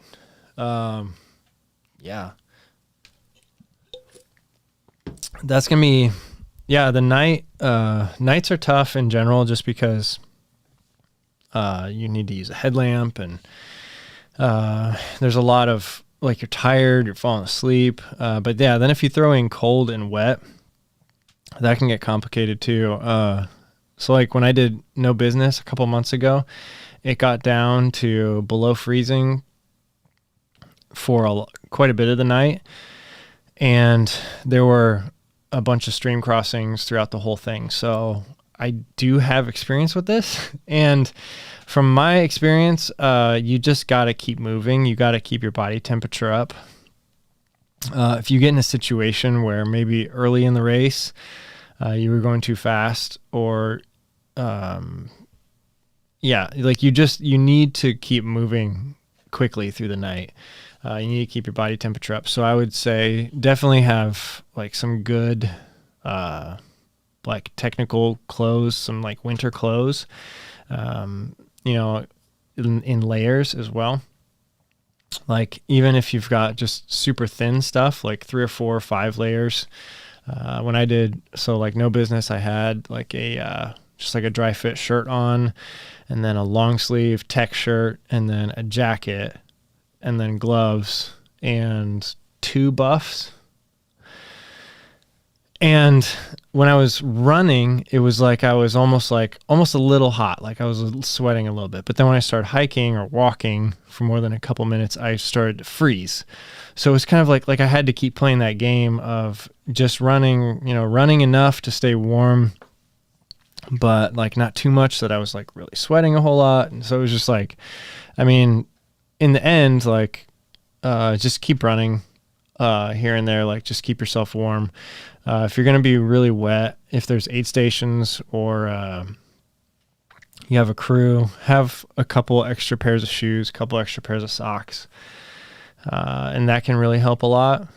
Yeah. That's going to be, the nights are tough in general, just because you need to use a headlamp, and there's a lot of, like, you're tired, you're falling asleep. But yeah, then if you throw in cold and wet, that can get complicated too. So like when I did No Business a couple months ago, it got down to below freezing for quite a bit of the night. And there were a bunch of stream crossings throughout the whole thing. So I do have experience with this. And from my experience, you just got to keep moving. You got to keep your body temperature up. If you get in a situation where maybe early in the race, you were going too fast, or you need to keep moving quickly through the night. You need to keep your body temperature up. So I would say definitely have like some good like technical clothes, some like winter clothes, in layers as well. Like, even if you've got just super thin stuff, like 3 or 4 or 5 layers. When I did, No Business, I had like just like a dry fit shirt on, and then a long sleeve tech shirt, and then a jacket, and then gloves, and 2 buffs. And when I was running, it was like I was almost a little hot, like I was sweating a little bit. But then when I started hiking or walking for more than a couple minutes, I started to freeze. So it's kind of like I had to keep playing that game of just running, running enough to stay warm, but like not too much that I was like really sweating a whole lot. And so it was just like, I mean, in the end, like just keep running here and there, like just keep yourself warm. If you're going to be really wet, if there's aid stations or you have a crew, have a couple extra pairs of shoes, a couple extra pairs of socks. And that can really help a lot.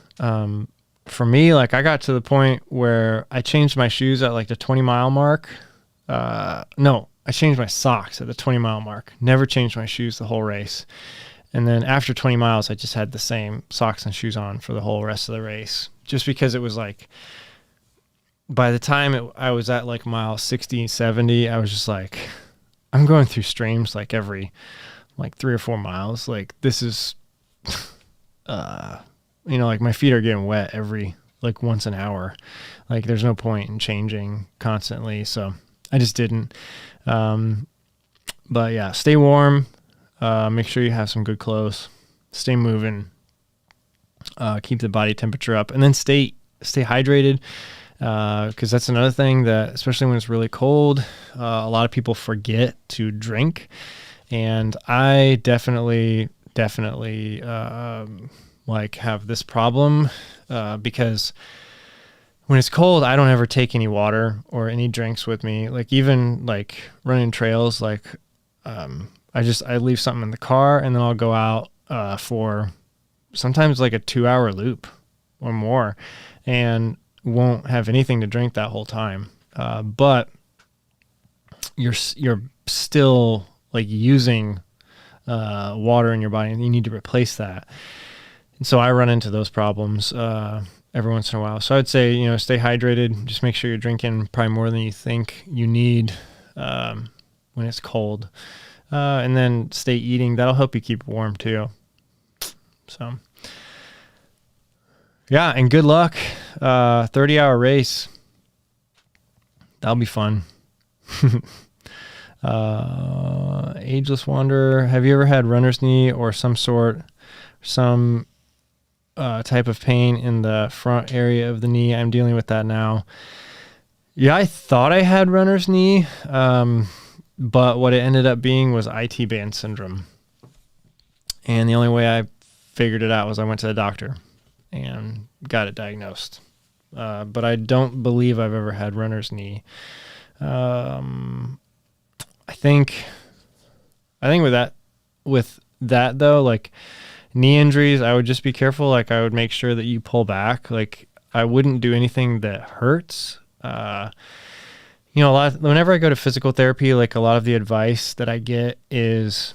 For me, like I got to the point where I changed my shoes at like the 20-mile mark. No, I changed my socks at the 20-mile mark. Never changed my shoes the whole race. And then after 20 miles, I just had the same socks and shoes on for the whole rest of the race. Just because it was like, by the time I was at like mile 60, 70, I was just like, I'm going through streams like every like 3 or 4 miles. Like this is, like my feet are getting wet every like once an hour. Like there's no point in changing constantly. So I just didn't. But yeah, stay warm. Make sure you have some good clothes, stay moving, keep the body temperature up, and then stay hydrated. Cause that's another thing that, especially when it's really cold, a lot of people forget to drink. And I definitely, like have this problem, because when it's cold, I don't ever take any water or any drinks with me. Like even like running trails, like, I leave something in the car and then I'll go out for sometimes like a 2-hour loop or more and won't have anything to drink that whole time. But you're still like using water in your body and you need to replace that. And so I run into those problems every once in a while. So I'd say, stay hydrated. Just make sure you're drinking probably more than you think you need when it's cold. And then stay eating. That'll help you keep warm too. So yeah, and good luck. 30-hour race. That'll be fun. Ageless Wanderer. Have you ever had runner's knee or some type of pain in the front area of the knee? I'm dealing with that now. Yeah, I thought I had runner's knee. But what it ended up being was IT band syndrome. And the only way I figured it out was I went to the doctor and got it diagnosed. But I don't believe I've ever had runner's knee. I think with that though, like knee injuries, I would just be careful. Like I would make sure that you pull back. Like I wouldn't do anything that hurts. Whenever I go to physical therapy, like a lot of the advice that I get is,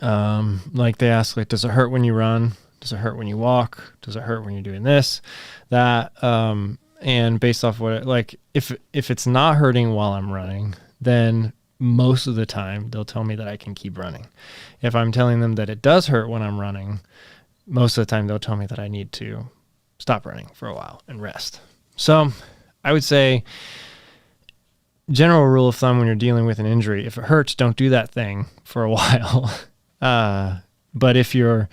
like they ask, like, does it hurt when you run? Does it hurt when you walk? Does it hurt when you're doing this, that? And based off if it's not hurting while I'm running, then most of the time they'll tell me that I can keep running. If I'm telling them that it does hurt when I'm running, most of the time they'll tell me that I need to stop running for a while and rest. So I would say, general rule of thumb when you're dealing with an injury, if it hurts, don't do that thing for a while. But if you're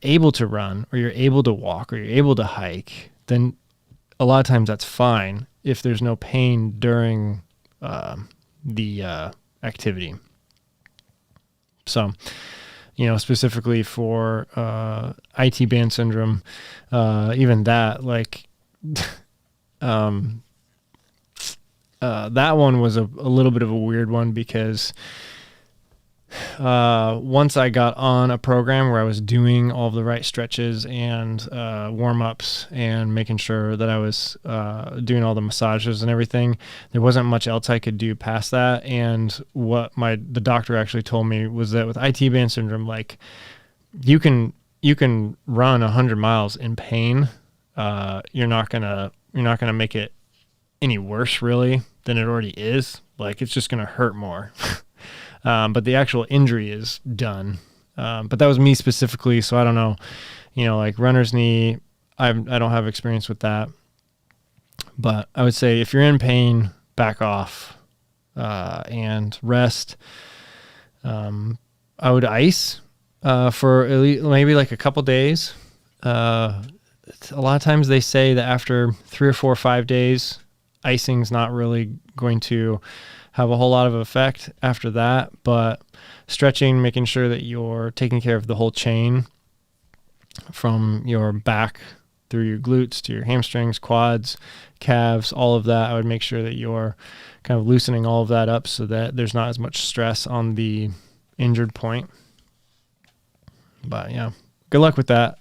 able to run or you're able to walk or you're able to hike, then a lot of times that's fine if there's no pain during the activity. So, specifically for IT band syndrome, even that, like, that one was a little bit of a weird one because once I got on a program where I was doing all of the right stretches and warm-ups and making sure that I was doing all the massages and everything, there wasn't much else I could do past that. And what the doctor actually told me was that with IT band syndrome, like you can run 100 miles in pain. You're not gonna make it any worse really than it already is. Like it's just gonna hurt more. But the actual injury is done. But that was me specifically, so I don't know. Like runner's knee, I don't have experience with that. But I would say if you're in pain, back off and rest. I would ice for at least maybe like a couple days. A lot of times they say that after 3 or 4 or 5 days, icing's not really going to have a whole lot of effect after that. But stretching, making sure that you're taking care of the whole chain from your back through your glutes to your hamstrings, quads, calves, all of that. I would make sure that you're kind of loosening all of that up so that there's not as much stress on the injured point. But yeah, good luck with that.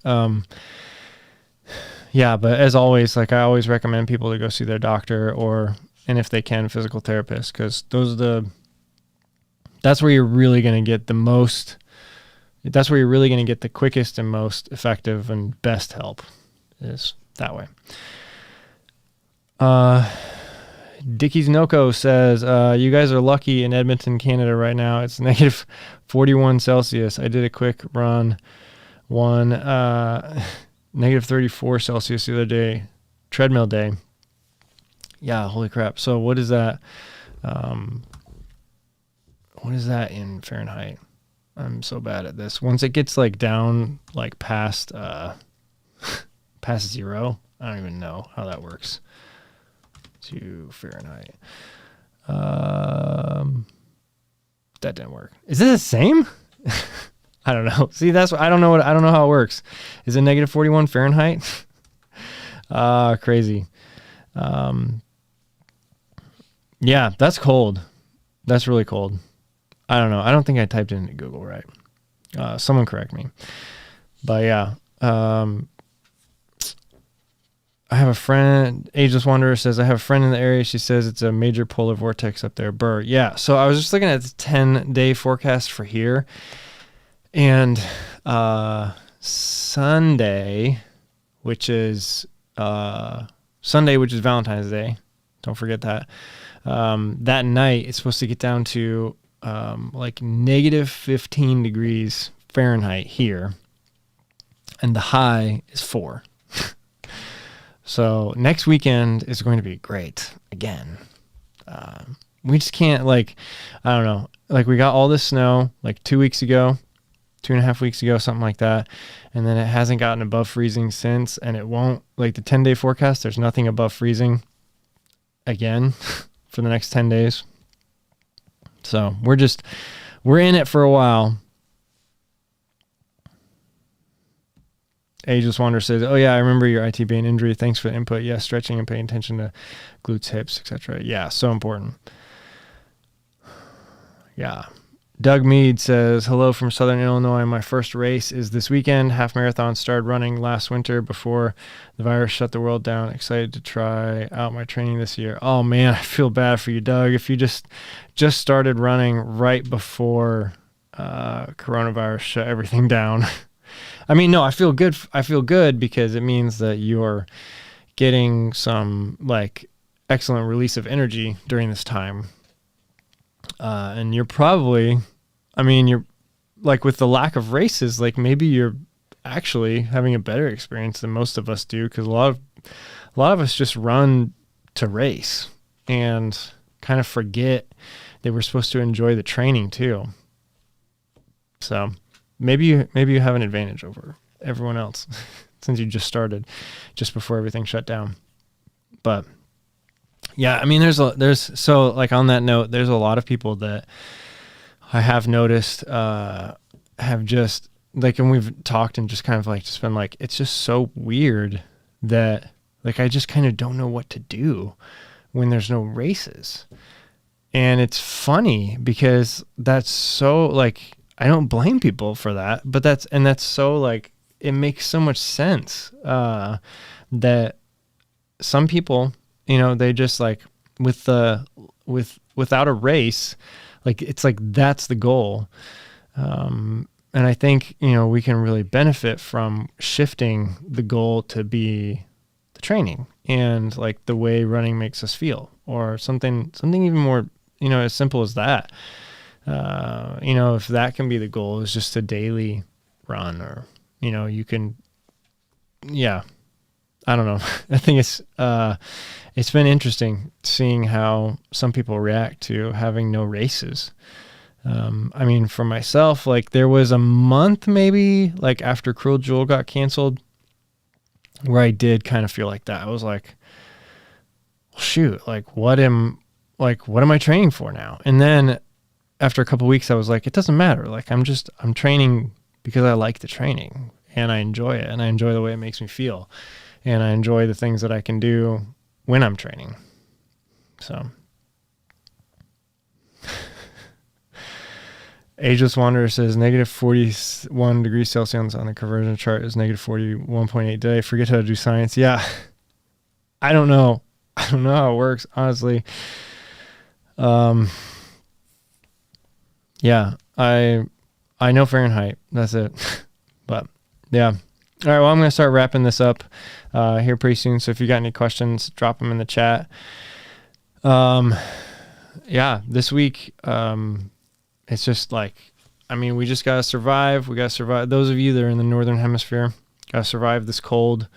Yeah, but as always, like I always recommend people to go see their doctor and if they can, physical therapist, because that's where you're really going to get that's where you're really going to get the quickest and most effective and best help, is that way. Dickies Noko says, you guys are lucky in Edmonton, Canada right now. It's negative 41 Celsius. I did a quick run, negative 34 Celsius the other day, treadmill day. Yeah, holy crap. So what is that? What is that in Fahrenheit? I'm so bad at this. Once it gets like down, like past zero, I don't even know how that works. To Fahrenheit. That didn't work. Is it the same? I don't know. See, I don't know how it works. Is it negative 41 Fahrenheit? Crazy. Yeah, that's cold. That's really cold. I don't know. I don't think I typed it into Google right. Someone correct me. But yeah, I have a friend, Ageless Wanderer says, I have a friend in the area. She says it's a major polar vortex up there. Burr. Yeah. So I was just looking at the 10-day forecast for here. And Sunday, which is Valentine's Day. Don't forget that. That night, it's supposed to get down to like negative 15 degrees Fahrenheit here. And the high is 4. So next weekend is going to be great again. We just can't, like, I don't know, like we got all this snow like 2 weeks ago, 2.5 weeks ago, something like that. And then it hasn't gotten above freezing since, and it won't, like the 10-day forecast, there's nothing above freezing again for the next 10 days. So we're in it for a while. Ageless Wander says, oh yeah, I remember your ITB and injury. Thanks for the input. Yeah, stretching and paying attention to glutes, hips, etc. Yeah, so important. Yeah. Doug Mead says, hello from Southern Illinois. My first race is this weekend. Half marathon, started running last winter before the virus shut the world down. Excited to try out my training this year. Oh man, I feel bad for you, Doug. If you just started running right before coronavirus shut everything down. I mean, no, I feel good. I feel good because it means that you're getting some like excellent release of energy during this time. And you're probably, I mean, you're like with the lack of races, like maybe you're actually having a better experience than most of us do. Cause a lot of us just run to race and kind of forget that we're supposed to enjoy the training too. So maybe you have an advantage over everyone else since you just started just before everything shut down. But yeah, I mean, so like on that note, there's a lot of people that I have noticed, have just like, and we've talked and just kind of like, just been like, it's just so weird that like, I just kind of don't know what to do when there's no races. And it's funny because that's so like, I don't blame people for that, but that's so like, it makes so much sense, that some people, you know, they just like without a race, like, it's like, that's the goal. And I think, you know, we can really benefit from shifting the goal to be the training and like the way running makes us feel, or something even more, you know, as simple as that. You know, if that can be the goal, is just a daily run, or, you know, you can, yeah, I don't know. I think it's been interesting seeing how some people react to having no races. I mean, for myself, like there was a month maybe like after Cruel Jewel got canceled where I did kind of feel like that. I was like, well, shoot, like what am I training for now? And then after a couple of weeks, I was like, it doesn't matter. Like I'm training because I like the training and I enjoy it and I enjoy the way it makes me feel and I enjoy the things that I can do when I'm training. So Ageless Wanderer says negative 41 degrees Celsius on the conversion chart is negative 41.8. Did I forget how to do science? Yeah. I don't know. I don't know how it works, honestly. Yeah, I know Fahrenheit. That's it. But yeah. All right. Well, I'm going to start wrapping this up here pretty soon. So if you got any questions, drop them in the chat. Yeah, this week, it's just like, I mean, we just got to survive. We got to survive. Those of you that are in the Northern Hemisphere, got to survive this cold.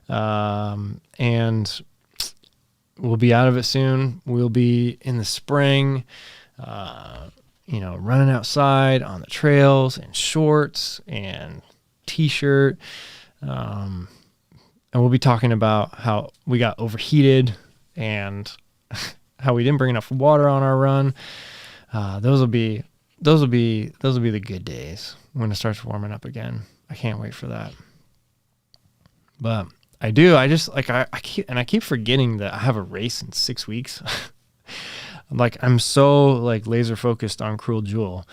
And we'll be out of it soon. We'll be in the spring, running outside on the trails in shorts and t-shirt. And we'll be talking about how we got overheated and how we didn't bring enough water on our run. Those will be the good days when it starts warming up again. I can't wait for that. But I just like, I keep forgetting that I have a race in 6 weeks. Like I'm so like laser focused on Cruel Jewel.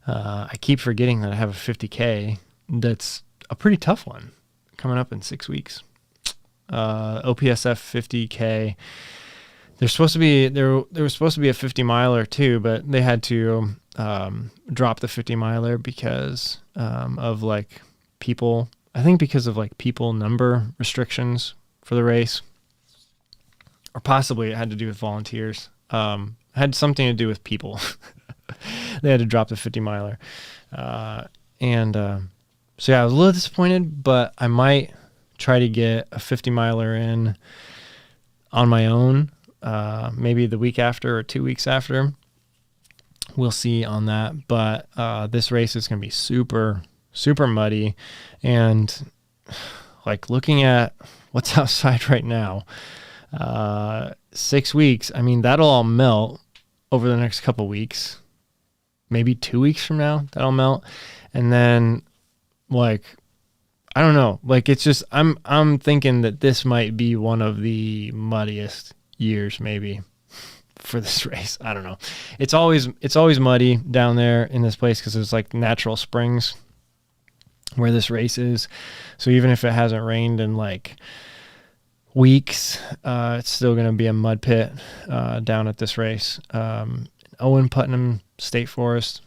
I keep forgetting that I have a 50K. That's a pretty tough one coming up in 6 weeks. OPSF 50K. There was supposed to be a 50 miler too, but they had to drop the 50 miler because of like people. I think because of like people number restrictions for the race, or possibly it had to do with volunteers. It had something to do with people. They had to drop the 50 miler. So yeah, I was a little disappointed, but I might try to get a 50 miler in on my own. Maybe the week after or 2 weeks after. We'll see on that. But this race is going to be super, super muddy. And like looking at what's outside right now, 6 weeks, I mean, that'll all melt over the next couple weeks. Maybe 2 weeks from now, that'll melt. And then like, I don't know. Like it's just, I'm thinking that this might be one of the muddiest years maybe for this race. I don't know. It's always muddy down there in this place because there's like natural springs where this race is. So even if it hasn't rained in like weeks, it's still going to be a mud pit down at this race. Owen Putnam State Forest.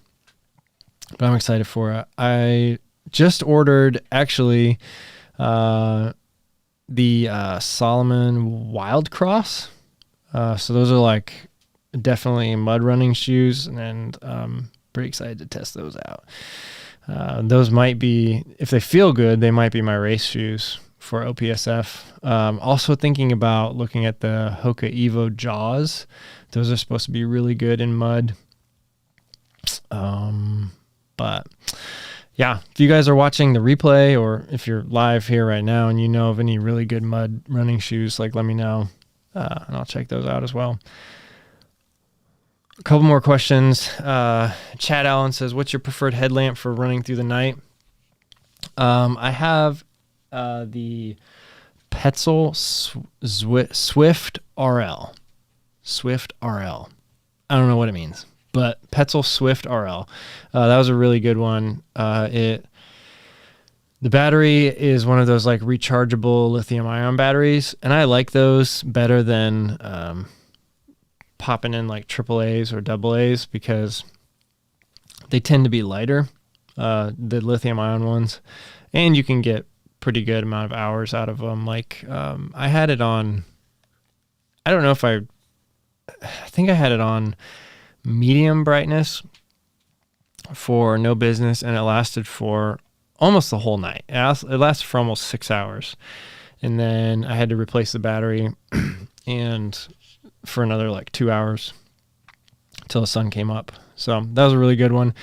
But I'm excited for it. I just ordered actually the Solomon Wild Cross. So those are like definitely mud running shoes, and pretty excited to test those out. Those might be, if they feel good, they might be my race shoes for OPSF. Also thinking about looking at the Hoka Evo Jaws. Those are supposed to be really good in mud. But yeah, if you guys are watching the replay or if you're live here right now and you know of any really good mud running shoes, like let me know. And I'll check those out as well. A couple more questions. Chad Allen says, what's your preferred headlamp for running through the night? I have the Petzl Swift RL. Swift RL. I don't know what it means, but Petzl Swift RL. That was a really good one. The battery is one of those like rechargeable lithium ion batteries, and I like those better than popping in like AAAs or AA's because they tend to be lighter, the lithium ion ones, and you can get pretty good amount of hours out of them. Like I had it on, I don't know if I think I had it on medium brightness for no business, and it lasted for almost the whole night. It lasted for almost 6 hours. And then I had to replace the battery and for another like 2 hours till the sun came up. So that was a really good one.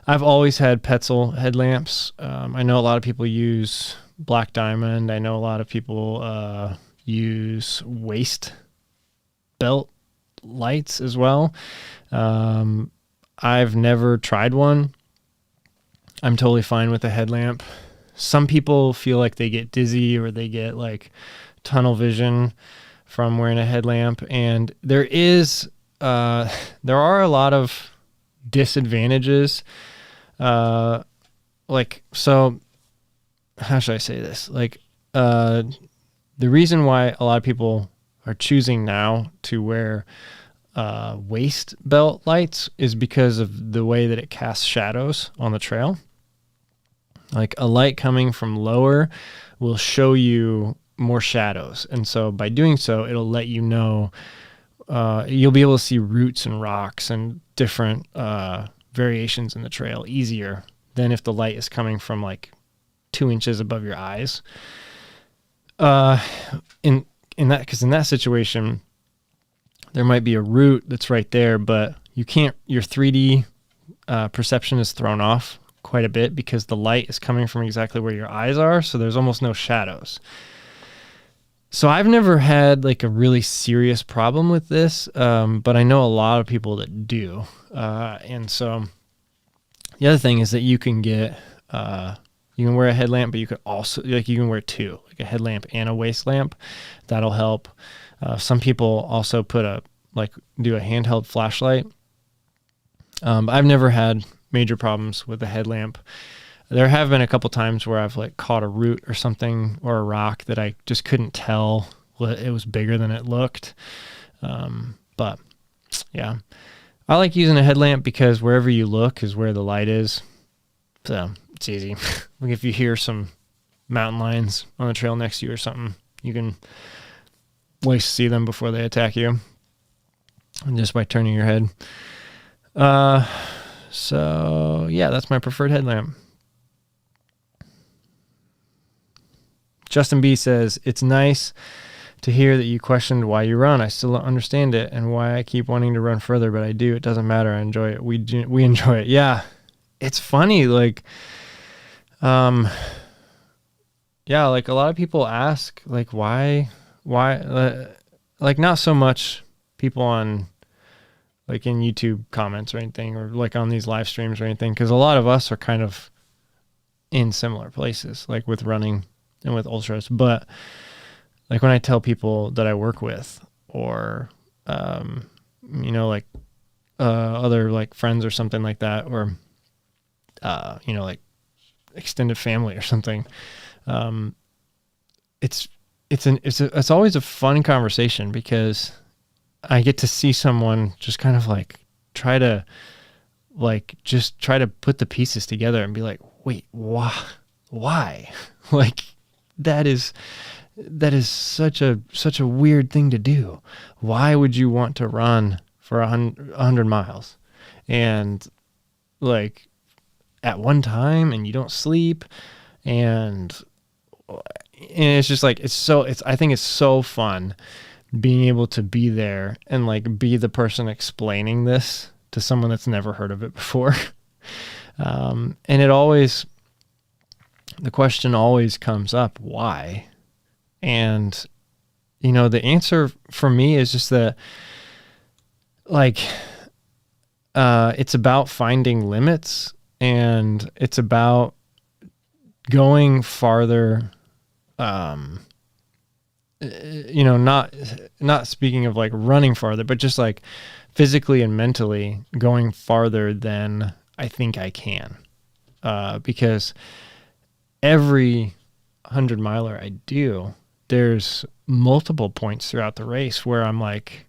I've always had Petzl headlamps. I know a lot of people use Black Diamond. I know a lot of people use waist belt lights as well. I've never tried one. I'm totally fine with a headlamp. Some people feel like they get dizzy or they get like tunnel vision from wearing a headlamp, and there are a lot of disadvantages. So how should I say this? The reason why a lot of people are choosing now to wear waist belt lights is because of the way that it casts shadows on the trail. Like a light coming from lower will show you more shadows. And so by doing so, it'll let you know, you'll be able to see roots and rocks and different variations in the trail easier than if the light is coming from like 2 inches above your eyes. In that situation, there might be a root that's right there, but your 3D perception is thrown off quite a bit because the light is coming from exactly where your eyes are. So there's almost no shadows. So I've never had like a really serious problem with this, but I know a lot of people that do. And so the other thing is that you can get, you can wear a headlamp, but you could also, like you can wear two, like a headlamp and a waist lamp. That'll help. Some people also do a handheld flashlight. I've never had major problems with a headlamp. There have been a couple times where I've like caught a root or something or a rock that I just couldn't tell it was bigger than it looked. But yeah, I like using a headlamp because wherever you look is where the light is. So it's easy. Like if you hear some mountain lions on the trail next to you or something, you can at least see them before they attack you, and just by turning your head. So yeah, that's my preferred headlamp. Justin B says, it's nice to hear that you questioned why you run. I still don't understand it and why I keep wanting to run further, but I do. It doesn't matter. I enjoy it. We enjoy it. Yeah. It's funny. Like, like a lot of people ask, like, why, like not so much people on like in YouTube comments or anything, or like on these live streams or anything. 'Cause a lot of us are kind of in similar places, like with running and with ultras. But like when I tell people that I work with or, other like friends or something like that, or, like extended family or something. It's always a fun conversation because I get to see someone just kind of like try to put the pieces together and be like, wait, why? Like that is such a weird thing to do. Why would you want to run for 100 miles and like at one time and you don't sleep and it's just like, I think it's so fun being able to be there and like be the person explaining this to someone that's never heard of it before. And the question always comes up, why? And, the answer for me is just that like, it's about finding limits, and it's about going farther, not speaking of like running farther, but just like physically and mentally going farther than I think I can. Because every 100 miler I do, there's multiple points throughout the race where I'm like,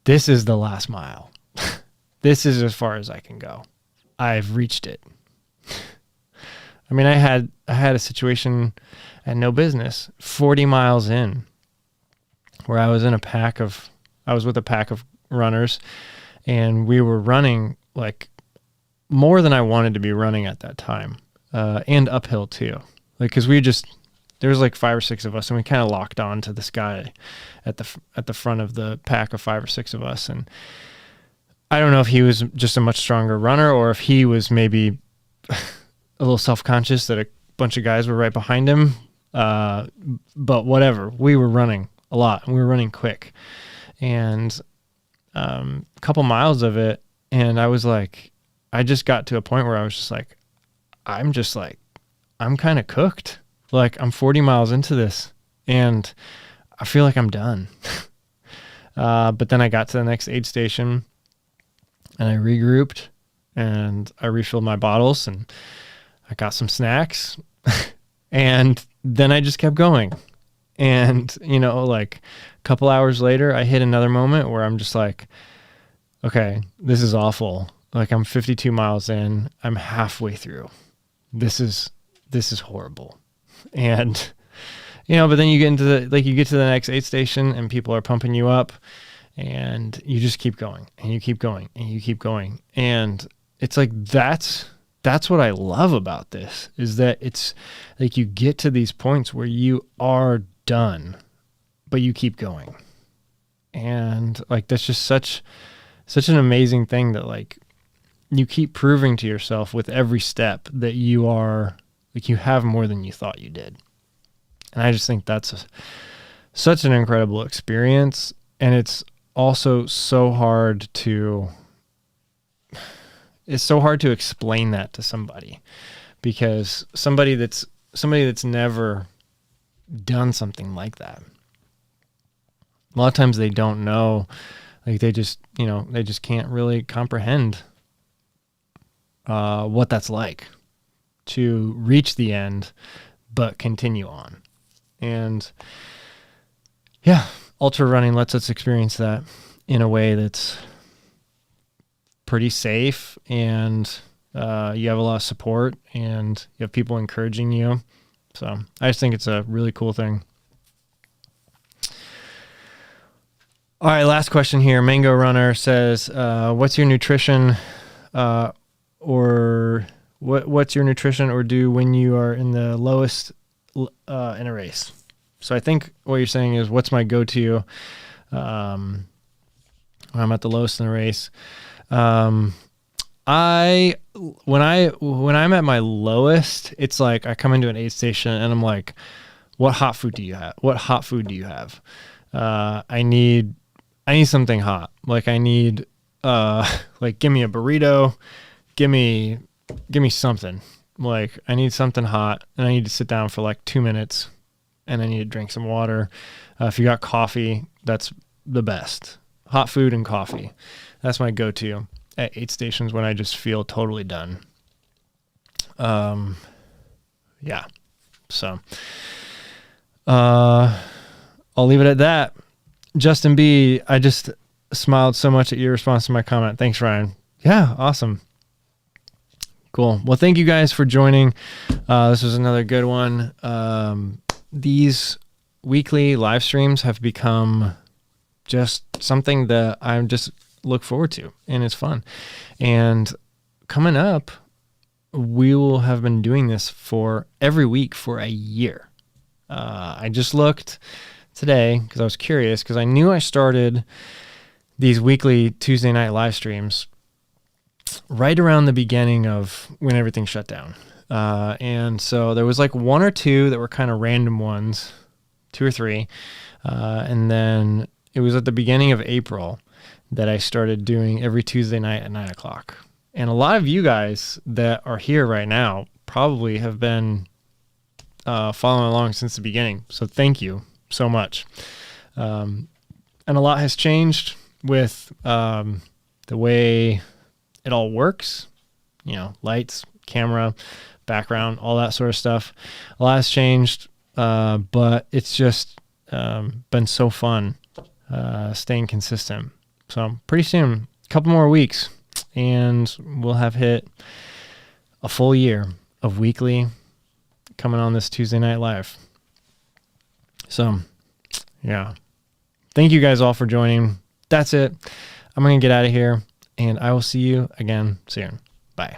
this is the last mile. This is as far as I can go. I've reached it. I mean, I had a situation at No Business 40 miles in where I was with a pack of runners, and we were running like more than I wanted to be running at that time, and uphill too. Like, 'cause we just there was like 5 or 6 of us, and we kind of locked on to this guy at the front of the pack of 5 or 6 of us. And I don't know if he was just a much stronger runner or if he was maybe a little self-conscious that a bunch of guys were right behind him. But whatever, we were running a lot and we were running quick, and a couple miles of it. And I was like, I just got to a point where I was just like, I'm kind of cooked. Like, I'm 40 miles into this and I feel like I'm done. But then I got to the next aid station and I regrouped and I refilled my bottles and I got some snacks and then I just kept going. And, like a couple hours later, I hit another moment where I'm just like, okay, this is awful. Like, I'm 52 miles in, I'm halfway through. This is horrible. And, but then you get into the next aid station and people are pumping you up and you just keep going and you keep going and you keep going. And it's like, that's what I love about this, is that it's like you get to these points where you are done, but you keep going. And like, that's just such an amazing thing that like you keep proving to yourself with every step that you are like, you have more than you thought you did. And I just think that's such an incredible experience. And it's also so hard to explain that to somebody, because somebody that's never done something like that, a lot of times they don't know, like they just can't really comprehend what that's like to reach the end but continue on. And yeah, ultra running lets us experience that in a way that's pretty safe, and you have a lot of support and you have people encouraging you. So I just think it's a really cool thing. All right, last question here. Mango Runner says, what's your nutrition what's your nutrition or do when you are in the lowest in a race? So I think what you're saying is, what's my go-to when I'm at the lowest in a race? When I'm at my lowest, it's like I come into an aid station and I'm like, what hot food do you have? What hot food do you have? I need something hot. Like I need, like, give me a burrito, give me something. Like, I need something hot and I need to sit down for like 2 minutes and I need to drink some water. If you got coffee, that's the best. Hot food and coffee. That's my go-to at aid stations when I just feel totally done. Yeah. So, I'll leave it at that. Justin B, I just smiled so much at your response to my comment. Thanks, Ryan. Yeah, awesome. Cool. Well, thank you guys for joining. This was another good one. These weekly live streams have become just something that I just look forward to, and it's fun. And coming up, we will have been doing this for every week for a year. I just looked today because I was curious, because I knew I started these weekly Tuesday night live streams right around the beginning of when everything shut down. And so there was like 1 or 2 that were kind of random ones, 2 or 3. And then it was at the beginning of April that I started doing every Tuesday night at 9:00. And a lot of you guys that are here right now probably have been following along since the beginning. So thank you so much. And a lot has changed with the way it all works, lights, camera, background, all that sort of stuff. A lot has changed, but it's just been so fun staying consistent. So pretty soon, a couple more weeks, and we'll have hit a full year of weekly coming on this Tuesday Night Live. So, yeah. Thank you guys all for joining. That's it. I'm going to get out of here, and I will see you again soon. Bye.